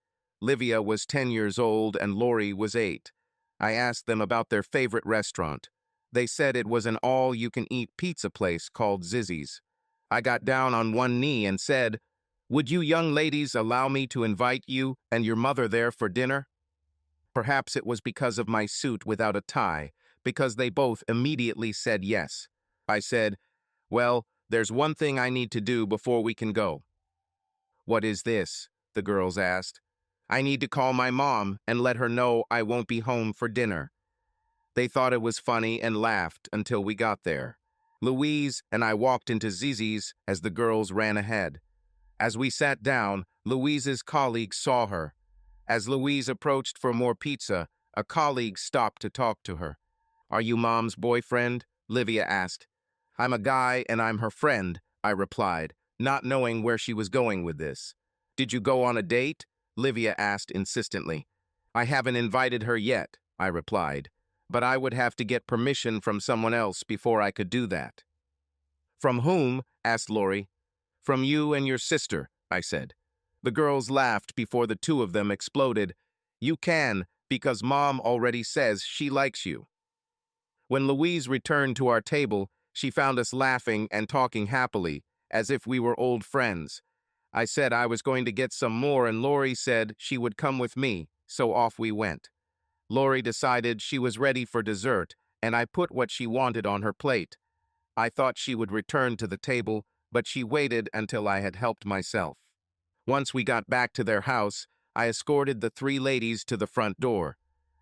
Livia was 10 years old and Lori was 8. I asked them about their favorite restaurant. They said it was an all-you-can-eat pizza place called Zizzy's. I got down on one knee and said, "Would you young ladies allow me to invite you and your mother there for dinner?" Perhaps it was because of my suit without a tie, because they both immediately said yes. I said, "Well, there's one thing I need to do before we can go." "What is this?" the girls asked. "I need to call my mom and let her know I won't be home for dinner." They thought it was funny and laughed until we got there. Louise and I walked into Zizi's as the girls ran ahead. As we sat down, Louise's colleague saw her. As Louise approached for more pizza, a colleague stopped to talk to her. "Are you Mom's boyfriend?" Livia asked. "I'm a guy and I'm her friend," I replied, not knowing where she was going with this. "Did you go on a date?" Livia asked insistently. "I haven't invited her yet," I replied, "but I would have to get permission from someone else before I could do that." "From whom?" asked Lori. "From you and your sister," I said. The girls laughed before the two of them exploded. "You can, because Mom already says she likes you." When Louise returned to our table, she found us laughing and talking happily, as if we were old friends. I said I was going to get some more, and Lori said she would come with me, so off we went. Lori decided she was ready for dessert, and I put what she wanted on her plate. I thought she would return to the table, but she waited until I had helped myself. Once we got back to their house, I escorted the three ladies to the front door.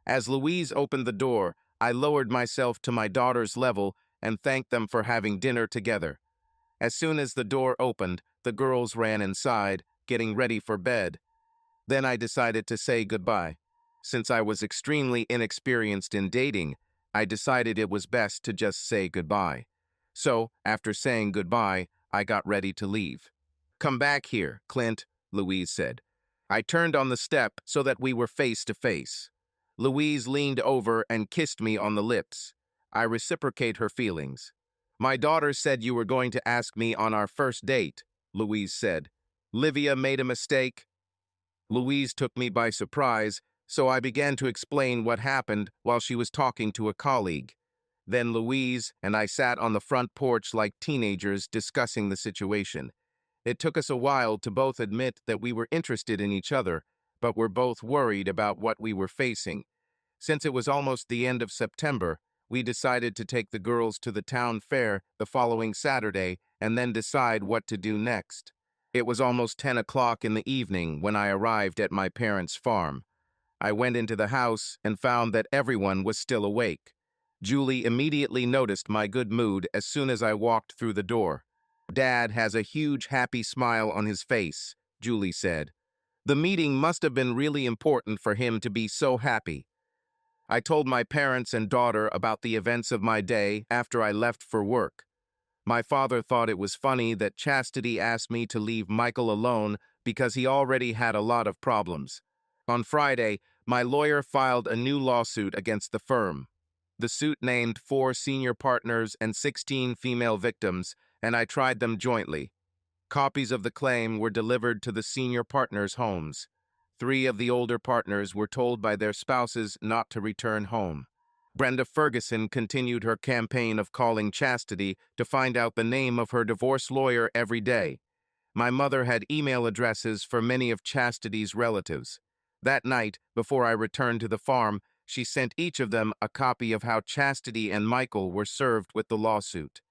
As Louise opened the door, I lowered myself to my daughter's level and thanked them for having dinner together. As soon as the door opened, the girls ran inside, getting ready for bed. Then I decided to say goodbye. Since I was extremely inexperienced in dating, I decided it was best to just say goodbye. So, after saying goodbye, I got ready to leave. "Come back here, Clint," Louise said. I turned on the step so that we were face to face. Louise leaned over and kissed me on the lips. I reciprocate her feelings. "My daughter said you were going to ask me on our first date," Louise said. "Livia made a mistake?" Louise took me by surprise, so I began to explain what happened while she was talking to a colleague. Then Louise and I sat on the front porch like teenagers discussing the situation. It took us a while to both admit that we were interested in each other, but were both worried about what we were facing. Since it was almost the end of September, we decided to take the girls to the town fair the following Saturday and then decide what to do next. It was almost 10 o'clock in the evening when I arrived at my parents' farm. I went into the house and found that everyone was still awake. Julie immediately noticed my good mood as soon as I walked through the door. "Dad has a huge happy smile on his face," Julie said. "The meeting must have been really important for him to be so happy." I told my parents and daughter about the events of my day after I left for work. My father thought it was funny that Chastity asked me to leave Michael alone because he already had a lot of problems. On Friday, my lawyer filed a new lawsuit against the firm. The suit named 4 senior partners and 16 female victims, and I tried them jointly. Copies of the claim were delivered to the senior partners' homes. 3 of the older partners were told by their spouses not to return home. Brenda Ferguson continued her campaign of calling Chastity to find out the name of her divorce lawyer every day. My mother had email addresses for many of Chastity's relatives. That night, before I returned to the farm, she sent each of them a copy of how Chastity and Michael were served with the lawsuit.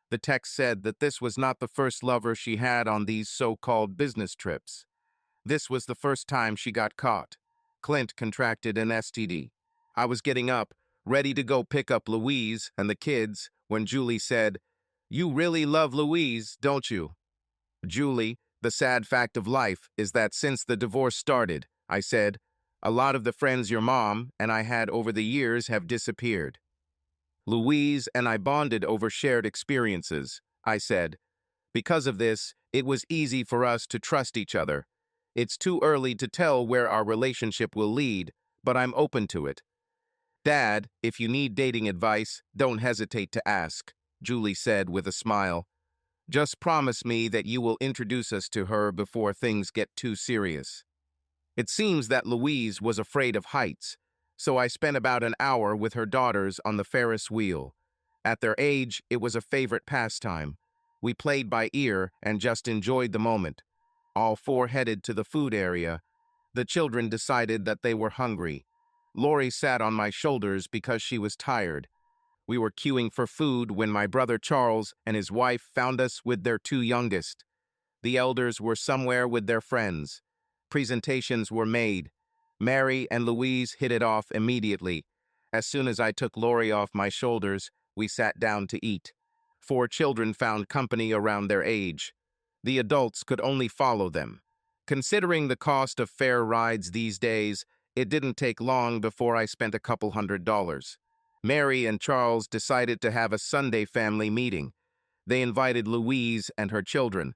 The text said that this was not the first lover she had on these so-called business trips. This was the first time she got caught. Clint contracted an STD. I was getting up, ready to go pick up Louise and the kids, when Julie said, "You really love Louise, don't you?" "Julie, the sad fact of life is that since the divorce started," I said, "a lot of the friends your mom and I had over the years have disappeared." "Louise and I bonded over shared experiences," I said. "Because of this, it was easy for us to trust each other. It's too early to tell where our relationship will lead, but I'm open to it. Dad, if you need dating advice, don't hesitate to ask." Julie said with a smile. Just promise me that you will introduce us to her before things get too serious. It seems that Louise was afraid of heights, so I spent about an hour with her daughters on the Ferris wheel. At their age, it was a favorite pastime. We played by ear and just enjoyed the moment. All four headed to the food area. The children decided that they were hungry. Lori sat on my shoulders because she was tired. We were queuing for food when my brother Charles and his wife found us with their two youngest. The elders were somewhere with their friends. Presentations were made. Mary and Louise hit it off immediately. As soon as I took Lori off my shoulders, we sat down to eat. Four children found company around their age. The adults could only follow them. Considering the cost of fare rides these days, it didn't take long before I spent a couple $100. Mary and Charles decided to have a Sunday family meeting. They invited Louise and her children.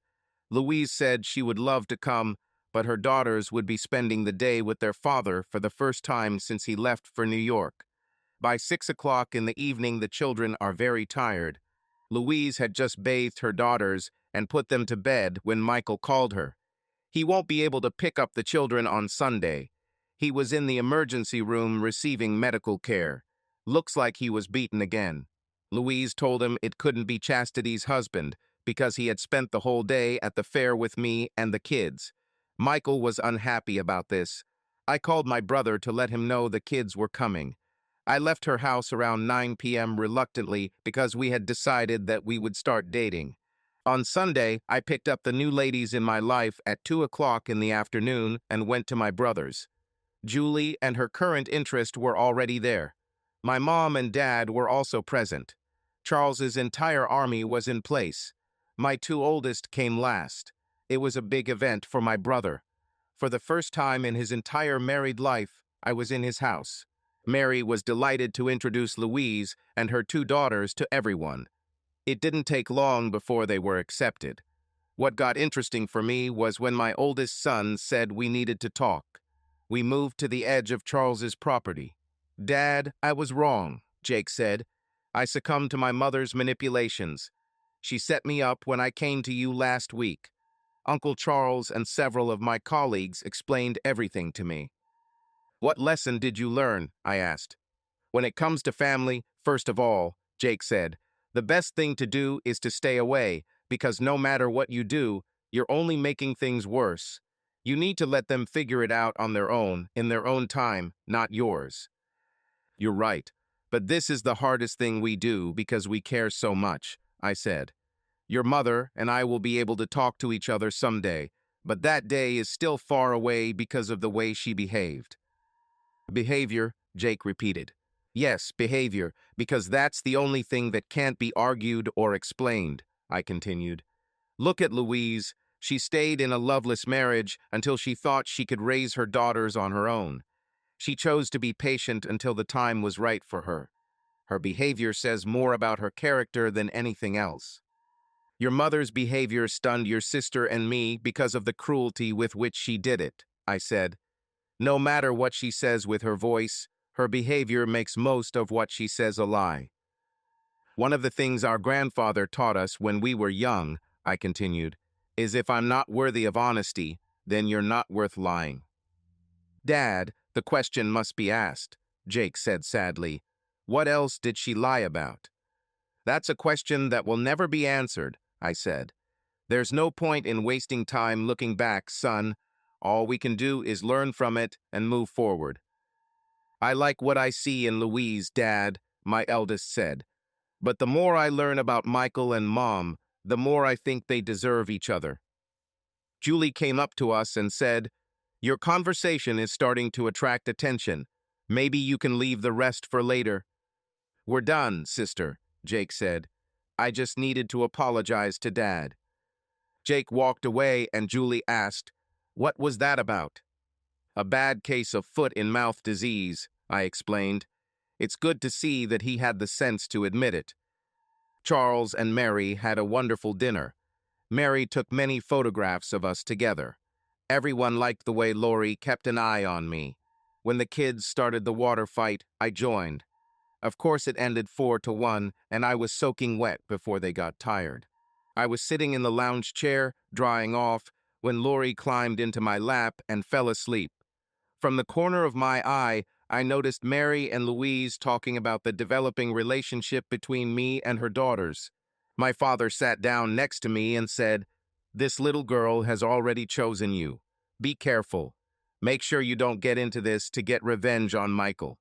Louise said she would love to come, but her daughters would be spending the day with their father for the first time since he left for New York. By 6 o'clock in the evening, the children are very tired. Louise had just bathed her daughters and put them to bed when Michael called her. He won't be able to pick up the children on Sunday. He was in the emergency room receiving medical care. Looks like he was beaten again. Louise told him it couldn't be Chastity's husband because he had spent the whole day at the fair with me and the kids. Michael was unhappy about this. I called my brother to let him know the kids were coming. I left her house around 9 p.m. reluctantly because we had decided that we would start dating. On Sunday, I picked up the new ladies in my life at 2 o'clock in the afternoon and went to my brother's. Julie and her current interest were already there. My mom and dad were also present. Charles's entire army was in place. My two oldest came last. It was a big event for my brother. For the first time in his entire married life, I was in his house. Mary was delighted to introduce Louise and her two daughters to everyone. It didn't take long before they were accepted. What got interesting for me was when my oldest son said we needed to talk. We moved to the edge of Charles's property. "Dad, I was wrong," Jake said. "I succumbed to my mother's manipulations. She set me up when I came to you last week. Uncle Charles and several of my colleagues explained everything to me." "What lesson did you learn?" I asked. "When it comes to family, first of all," Jake said, "the best thing to do is to stay away, because no matter what you do, you're only making things worse. You need to let them figure it out on their own, in their own time, not yours." "You're right, but this is the hardest thing we do because we care so much," I said. "Your mother and I will be able to talk to each other someday, but that day is still far away because of the way she behaved." "Behavior," Jake repeated. "Yes, behavior, because that's the only thing that can't be argued or explained," I continued. "Look at Louise. She stayed in a loveless marriage until she thought she could raise her daughters on her own. She chose to be patient until the time was right for her. Her behavior says more about her character than anything else. Your mother's behavior stunned your sister and me because of the cruelty with which she did it," I said. "No matter what she says with her voice, her behavior makes most of what she says a lie. One of the things our grandfather taught us when we were young," I continued, "is if I'm not worthy of honesty, then you're not worth lying." "Dad, the question must be asked," Jake said sadly. "What else did she lie about?" "That's a question that will never be answered," I said. "There's no point in wasting time looking back, son. All we can do is learn from it and move forward." "I like what I see in Louise, Dad," my eldest said. "But the more I learn about Michael and Mom, the more I think they deserve each other." Julie came up to us and said, "Your conversation is starting to attract attention. Maybe you can leave the rest for later." "We're done, sister," Jake said. "I just needed to apologize to Dad." Jake walked away and Julie asked, "What was that about?" "A bad case of foot-and-mouth disease," I explained. "It's good to see that he had the sense to admit it." Charles and Mary had a wonderful dinner. Mary took many photographs of us together. Everyone liked the way Lori kept an eye on me. When the kids started the water fight, I joined. Of course, it ended 4-1, and I was soaking wet before they got tired. I was sitting in the lounge chair, drying off, when Lori climbed into my lap and fell asleep. From the corner of my eye, I noticed Mary and Louise talking about the developing relationship between me and her daughters. My father sat down next to me and said, "This little girl has already chosen you. Be careful. Make sure you don't get into this to get revenge on Michael."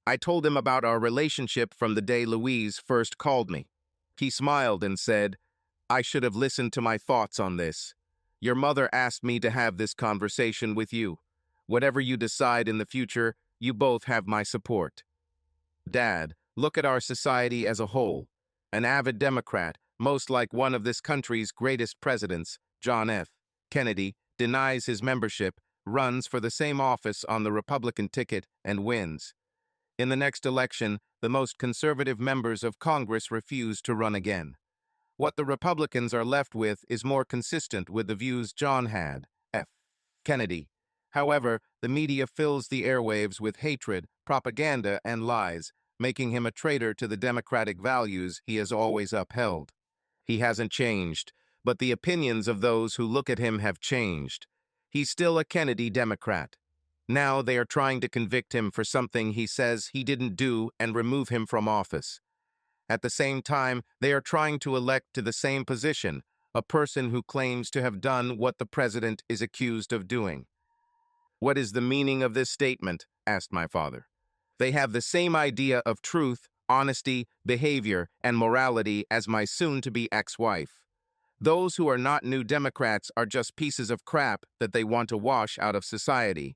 I told him about our relationship from the day Louise first called me. He smiled and said, "I should have listened to my thoughts on this. Your mother asked me to have this conversation with you. Whatever you decide in the future, you both have my support." Dad, look at our society as a whole. An avid Democrat, most like one of this country's greatest presidents, John F. Kennedy, denies his membership, runs for the same office on the Republican ticket, and wins. In the next election, the most conservative members of Congress refuse to run again. What the Republicans are left with is more consistent with the views John had, F. Kennedy. However, the media fills the airwaves with hatred, propaganda, and lies, making him a traitor to the democratic values he has always upheld. He hasn't changed, but the opinions of those who look at him have changed. He's still a Kennedy Democrat. Now they are trying to convict him for something he says he didn't do and remove him from office. At the same time, they are trying to elect to the same position a person who claims to have done what the president is accused of doing. "What is the meaning of this statement?" asked my father. "They have the same idea of truth, honesty, behavior, and morality as my soon-to-be ex-wife. Those who are not New Democrats are just pieces of crap that they want to wash out of society.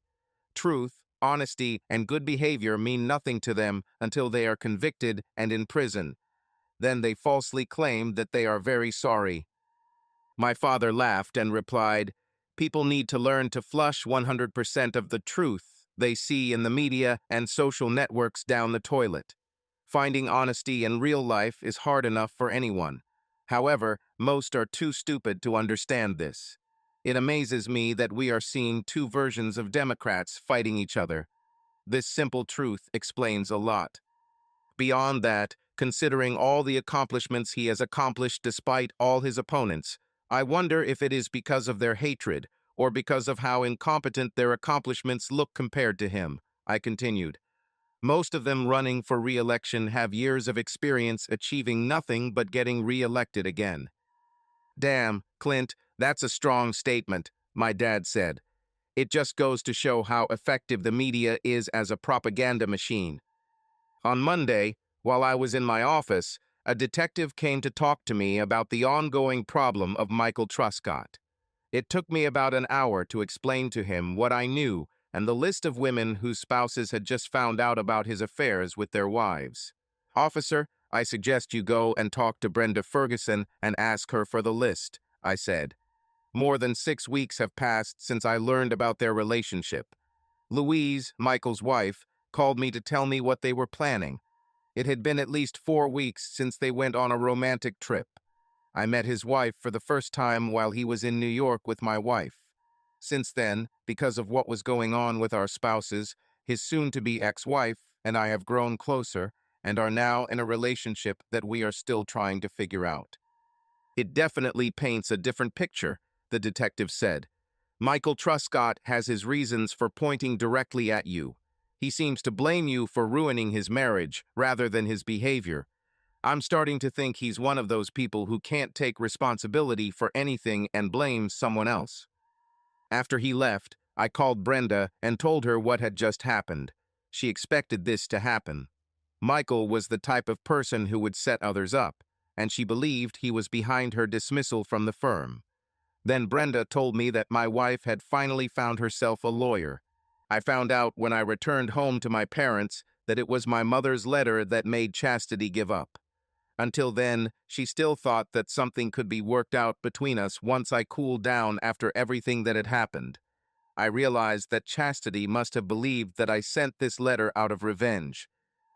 Truth, honesty, and good behavior mean nothing to them until they are convicted and in prison. Then they falsely claim that they are very sorry." My father laughed and replied, "People need to learn to flush 100% of the truth they see in the media and social networks down the toilet. Finding honesty in real life is hard enough for anyone. However, most are too stupid to understand this. It amazes me that we are seeing two versions of Democrats fighting each other. This simple truth explains a lot. Beyond that, considering all the accomplishments he has accomplished despite all his opponents, I wonder if it is because of their hatred or because of how incompetent their accomplishments look compared to him," I continued. "Most of them running for re-election have years of experience achieving nothing but getting re-elected again." "Damn, Clint, that's a strong statement," my dad said. "It just goes to show how effective the media is as a propaganda machine." On Monday, while I was in my office, a detective came to talk to me about the ongoing problem of Michael Truscott. It took me about an hour to explain to him what I knew and the list of women whose spouses had just found out about his affairs with their wives. "Officer, I suggest you go and talk to Brenda Ferguson and ask her for the list," I said. More than 6 weeks have passed since I learned about their relationship. Louise, Michael's wife, called me to tell me what they were planning. It had been at least 4 weeks since they went on a romantic trip. I met his wife for the first time while he was in New York with my wife. Since then, because of what was going on with our spouses, his soon-to-be ex-wife and I have grown closer and are now in a relationship that we are still trying to figure out. "It definitely paints a different picture," the detective said. "Michael Truscott has his reasons for pointing directly at you. He seems to blame you for ruining his marriage rather than his behavior. I'm starting to think he's one of those people who can't take responsibility for anything and blames someone else." After he left, I called Brenda and told her what had just happened. She expected this to happen. Michael was the type of person who would set others up, and she believed he was behind her dismissal from the firm. Then Brenda told me that my wife had finally found herself a lawyer. I found out when I returned home to my parents that it was my mother's letter that made Chastity give up. Until then, she still thought that something could be worked out between us once I cooled down after everything that had happened. I realized that Chastity must have believed that I sent this letter out of revenge.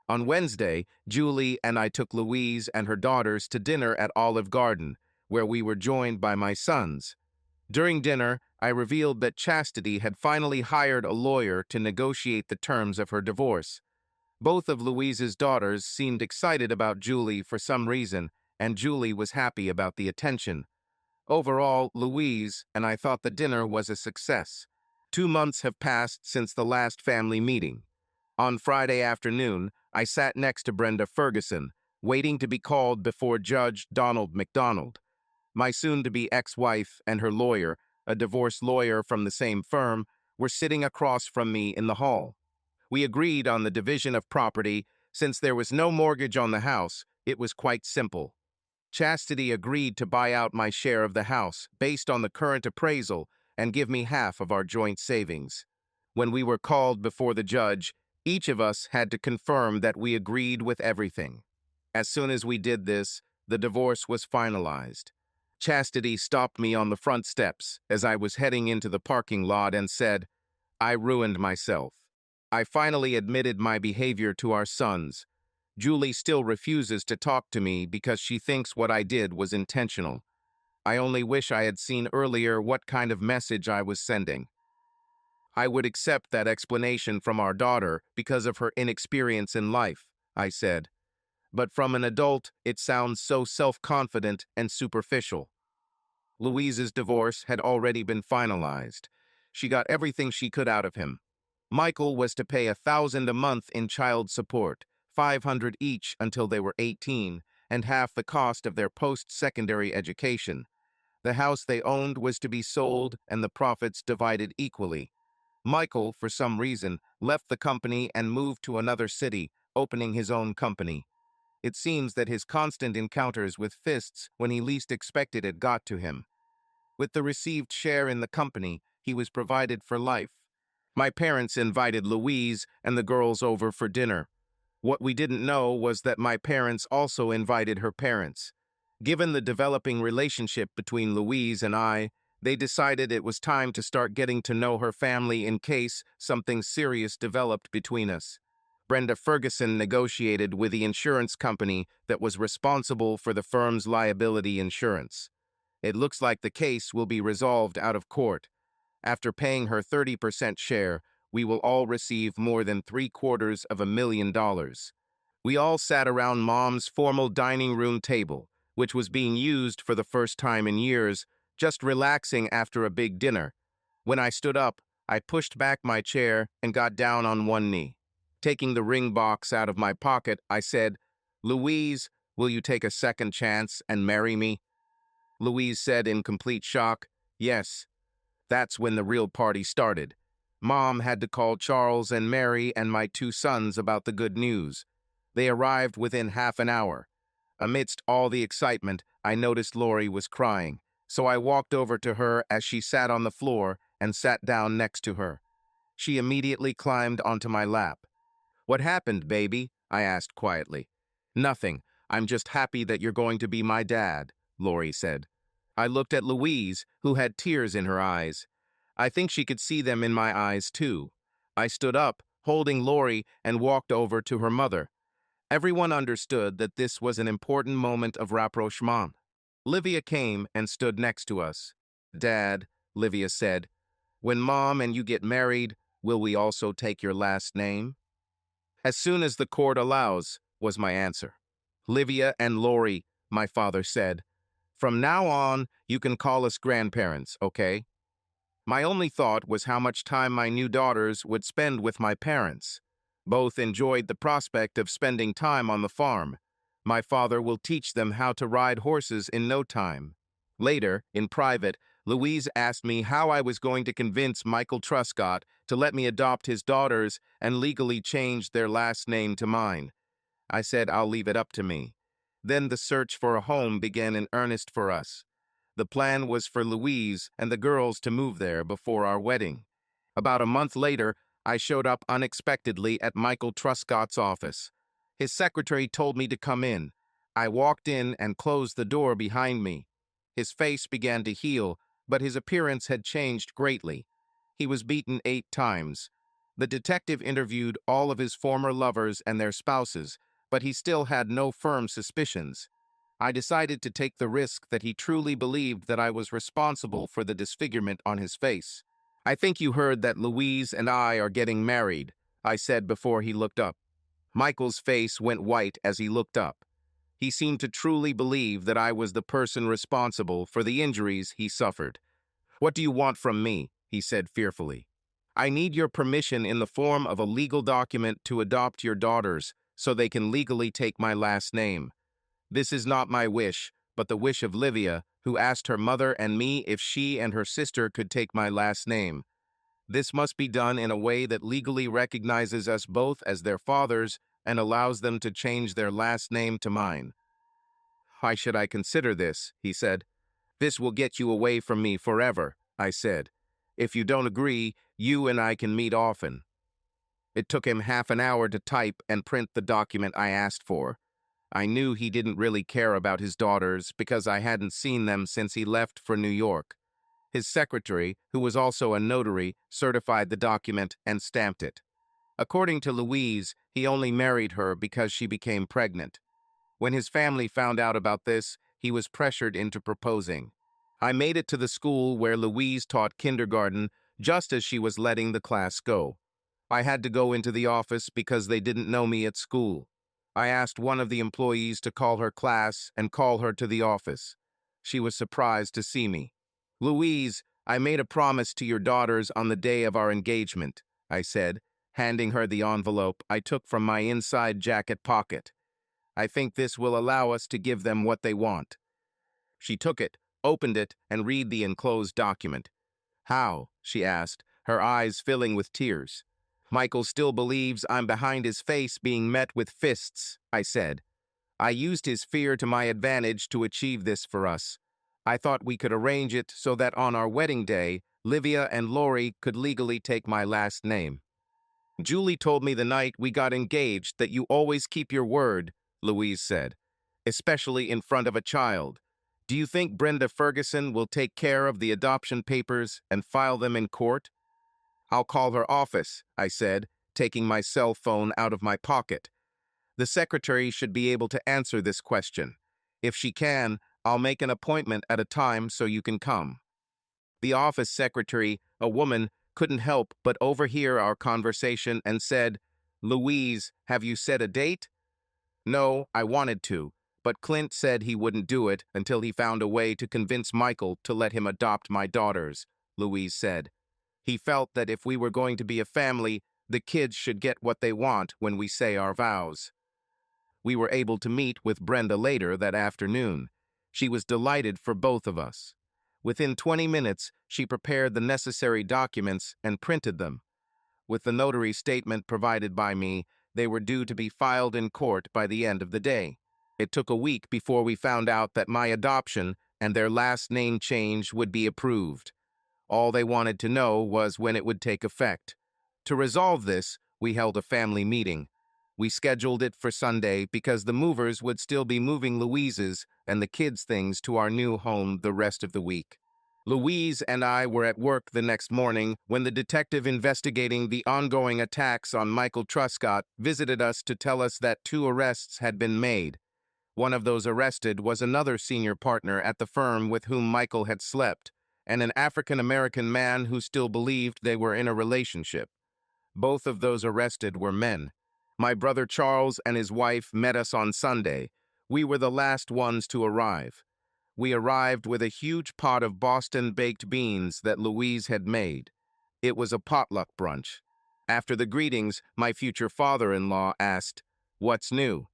On Wednesday, Julie and I took Louise and her daughters to dinner at Olive Garden, where we were joined by my sons. During dinner, I revealed that Chastity had finally hired a lawyer to negotiate the terms of her divorce. Both of Louise's daughters seemed excited about Julie for some reason, and Julie was happy about the attention. Overall, Louise and I thought the dinner was a success. 2 months have passed since the last family meeting. On Friday afternoon, I sat next to Brenda Ferguson, waiting to be called before Judge Donald McDonald. My soon-to-be ex-wife and her lawyer, a divorce lawyer from the same firm, were sitting across from me in the hall. We agreed on the division of property. Since there was no mortgage on the house, it was quite simple. Chastity agreed to buy out my share of the house based on the current appraisal and give me half of our joint savings. When we were called before the judge, each of us had to confirm that we agreed with everything. As soon as we did this, the divorce was finalized. Chastity stopped me on the front steps as I was heading into the parking lot and said, "I ruined myself." I finally admitted my behavior to our sons. Julie still refuses to talk to me because she thinks what I did was intentional. I only wish I had seen earlier what kind of message I was sending. I would accept that explanation from our daughter because of her inexperience in life, I said. But from an adult, it sounds so self-confident and superficial. Louise's divorce had already been finalized. She got everything she could out of him. Michael was to pay $1,000 a month in child support, $500 each until they were 18, and half the cost of their post-secondary education. The house they owned was to be sold and the profits divided equally. Michael, for some reason, left the company and moved to another city, opening his own company. It seems that his constant encounters with fists when he least expected it got to him. With the received share in the company, he was provided for life. My parents invited Louise and the girls over for dinner. What we didn't know was that my parents also invited her parents. Given the developing relationship between Louise and I, they decided it was time to start getting to know her family in case something serious developed between us. Brenda Ferguson negotiated with the insurance company that was responsible for the firm's liability insurance. It looks like the case will be resolved out of court. After paying her 30% share, we will all receive more than $750,000. We all sat around Mom's formal dining room table, which was being used for the first time in years, just relaxing after a big dinner. When I stood up, I pushed back my chair and got down on one knee. Taking the ring box out of my pocket, I said, "Louise, will you take a second chance and marry me?" Louise said in complete shock, "Yes." That's when the real party started. Mom had to call Charles and Mary and my 2 sons about the good news. They arrived within half an hour. Amidst all the excitement, I noticed Lori was crying, so I walked over to her as she sat on the floor and sat down next to her. She immediately climbed onto my lap. "What happened, baby?" I asked quietly. "Nothing. I'm just happy that you're going to be my dad," Lori said. I looked at Louise, who had tears in her eyes. I think she could see them in my eyes, too. I stood up, holding Lori, and walked over to her mother. Everyone understood that this was an important moment of rapprochement. Livia came and stood next to us. "Dad," Livia said, "when Mom and you get married, will we also take your last name?" "As soon as the court allows," was my answer. "Livia and Lori," my father said, "from now on, you can call us grandparents, okay?" My only thought was how much time my new daughters would spend with my parents. Both enjoyed the prospect of spending time on the farm. My father will teach them how to ride horses in no time. Later, in private, Louise asked me how I was going to convince Michael Truscott to let me adopt his daughters and legally change their last name to mine. I said I'll leave it up to me. Then the search for a home began in earnest for us. The plan was for Louise and the girls to move there before our wedding. About a month later, I showed up unexpectedly at Michael Truscott's office. His secretary told me to come in. I walked in and closed the door behind me. His face began to heal, but his appearance had changed greatly. He was beaten 8 times. The detective interviewed all of his former lovers and their spouses, but he still had no firm suspicions. I decided to take the risk that he truly believed that I was responsible for the disfigurement on his face. "I think you heard that Louise and I are getting married," I said before he looked up. Michael's face went white as he looked up. He seemed to truly believe that I was the person responsible for the injuries he suffered. "What do you want from me?" he said fearfully. "I need your permission in the form of a legal document to adopt your daughters so they can legally take my last name. This is not my wish, but the wish of Livia, who asked her mother and me if she and her sister could take my last name. This must be done in a way that legally recognizes us both as their fathers and allows them to change their last name to mine." "Why should I consider this?" he said. "This will get you away from me forever," I said. "If you don't agree, you and I can meet often." It took him half an hour to type and print the document I asked for. I knew he didn't really care about his daughters because I hadn't seen them since he left for New York. His secretary, who was also a notary, certified the document and stamped it. According to Louise, he only married her because she became pregnant. When his family found out about this, he was pressured into proposing. I made it to the school where Louise taught kindergarten just as she was letting the class go. I had to go into the office because they didn't know me at school. I asked one of the employees to call her class and call her to the office. She was surprised to see me. "Louise, I made a promise to your daughters on the day of our engagement," I said, handing her the envelope I took from my inside jacket pocket. "I think this will allow us to give them what they want." She took it, opened it, and read the enclosed document. "How?" she asked, her eyes filling with tears. "Michael still believes I'm behind his face being met with fists," I said. "I used his fear to my advantage to achieve this for us. I thought we could arrange it so that on our wedding day, Livia and Lori could legally take my last name." "Julie told me the night we got engaged that you always keep your word," Louise said, "especially in front of a child. Do you think Brenda Ferguson will take care of the adoption papers and file them in court?" "I'll call her office," I said, taking my cell phone out of my pocket. "The secretary should be able to answer this question. If she can, I'll make an appointment at a time so you can come." The office secretary, a woman, couldn't help but overhear our conversation and said, "Louise, have you set a date?" "No, I wanted to, but Clint said he wouldn't do it until he found a way to convince Michael to let him adopt my daughters," Louise said. "He felt that if we were going to be a family, the kids should get what they want when we say our vows." We were able to meet with Brenda later that afternoon. She was delighted for both of us. Within 20 minutes, she prepared the necessary documents and printed them. With the notary statement provided by me, they were due to be filed in court by the end of the day. It took a week before we found out that my adoption and their last name change would be approved. All they wanted to know was when it would take effect. To resolve this, we held a family meeting. We scheduled it for Sunday because the movers would still be moving Louise's and the kids' things to our new home the rest of the week. Louise and I were at work the next morning when the detective investigating the ongoing attacks on Michael Truscott visited us to tell us that 2 arrests had been made. One of those arrested was another senior partner at the firm with whom Michael had slept, and an African-American man who still believed they were in a relationship. Both of those arrested were men. My brother Charles and his wife met us on Sunday. We were the last ones to arrive. We arrived with a huge pot of Boston baked beans that Louise had made. It was a potluck brunch. After the greetings, my future father-in-law asked, "What's new?"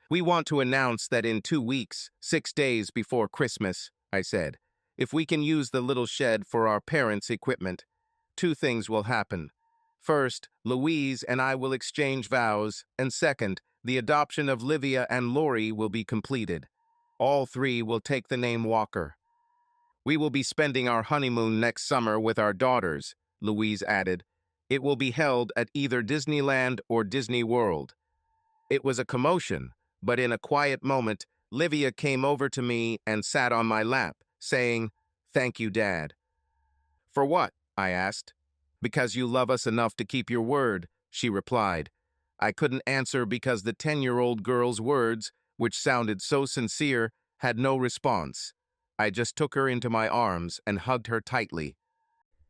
"We want to announce that in 2 weeks, 6 days before Christmas," I said, "if we can use the little shed for our parents' equipment, 2 things will happen. First, Louise and I will exchange vows, and second, the adoption of Livia and Lori will be completed. All 3 will take the name Walker. We will be spending our honeymoon next summer with our daughters," Louise added. "It will be held at either Disneyland or Disney World." It was a commotion, but in a quiet moment, Livia came over to me and sat on my lap, saying, "Thank you, Dad." "For what?" I asked. "Because you love us enough to keep your word," she replied. I couldn't answer because the 10-year-old girl's words, which sounded so sincere, had no response. I just took her into my arms and hugged her tightly.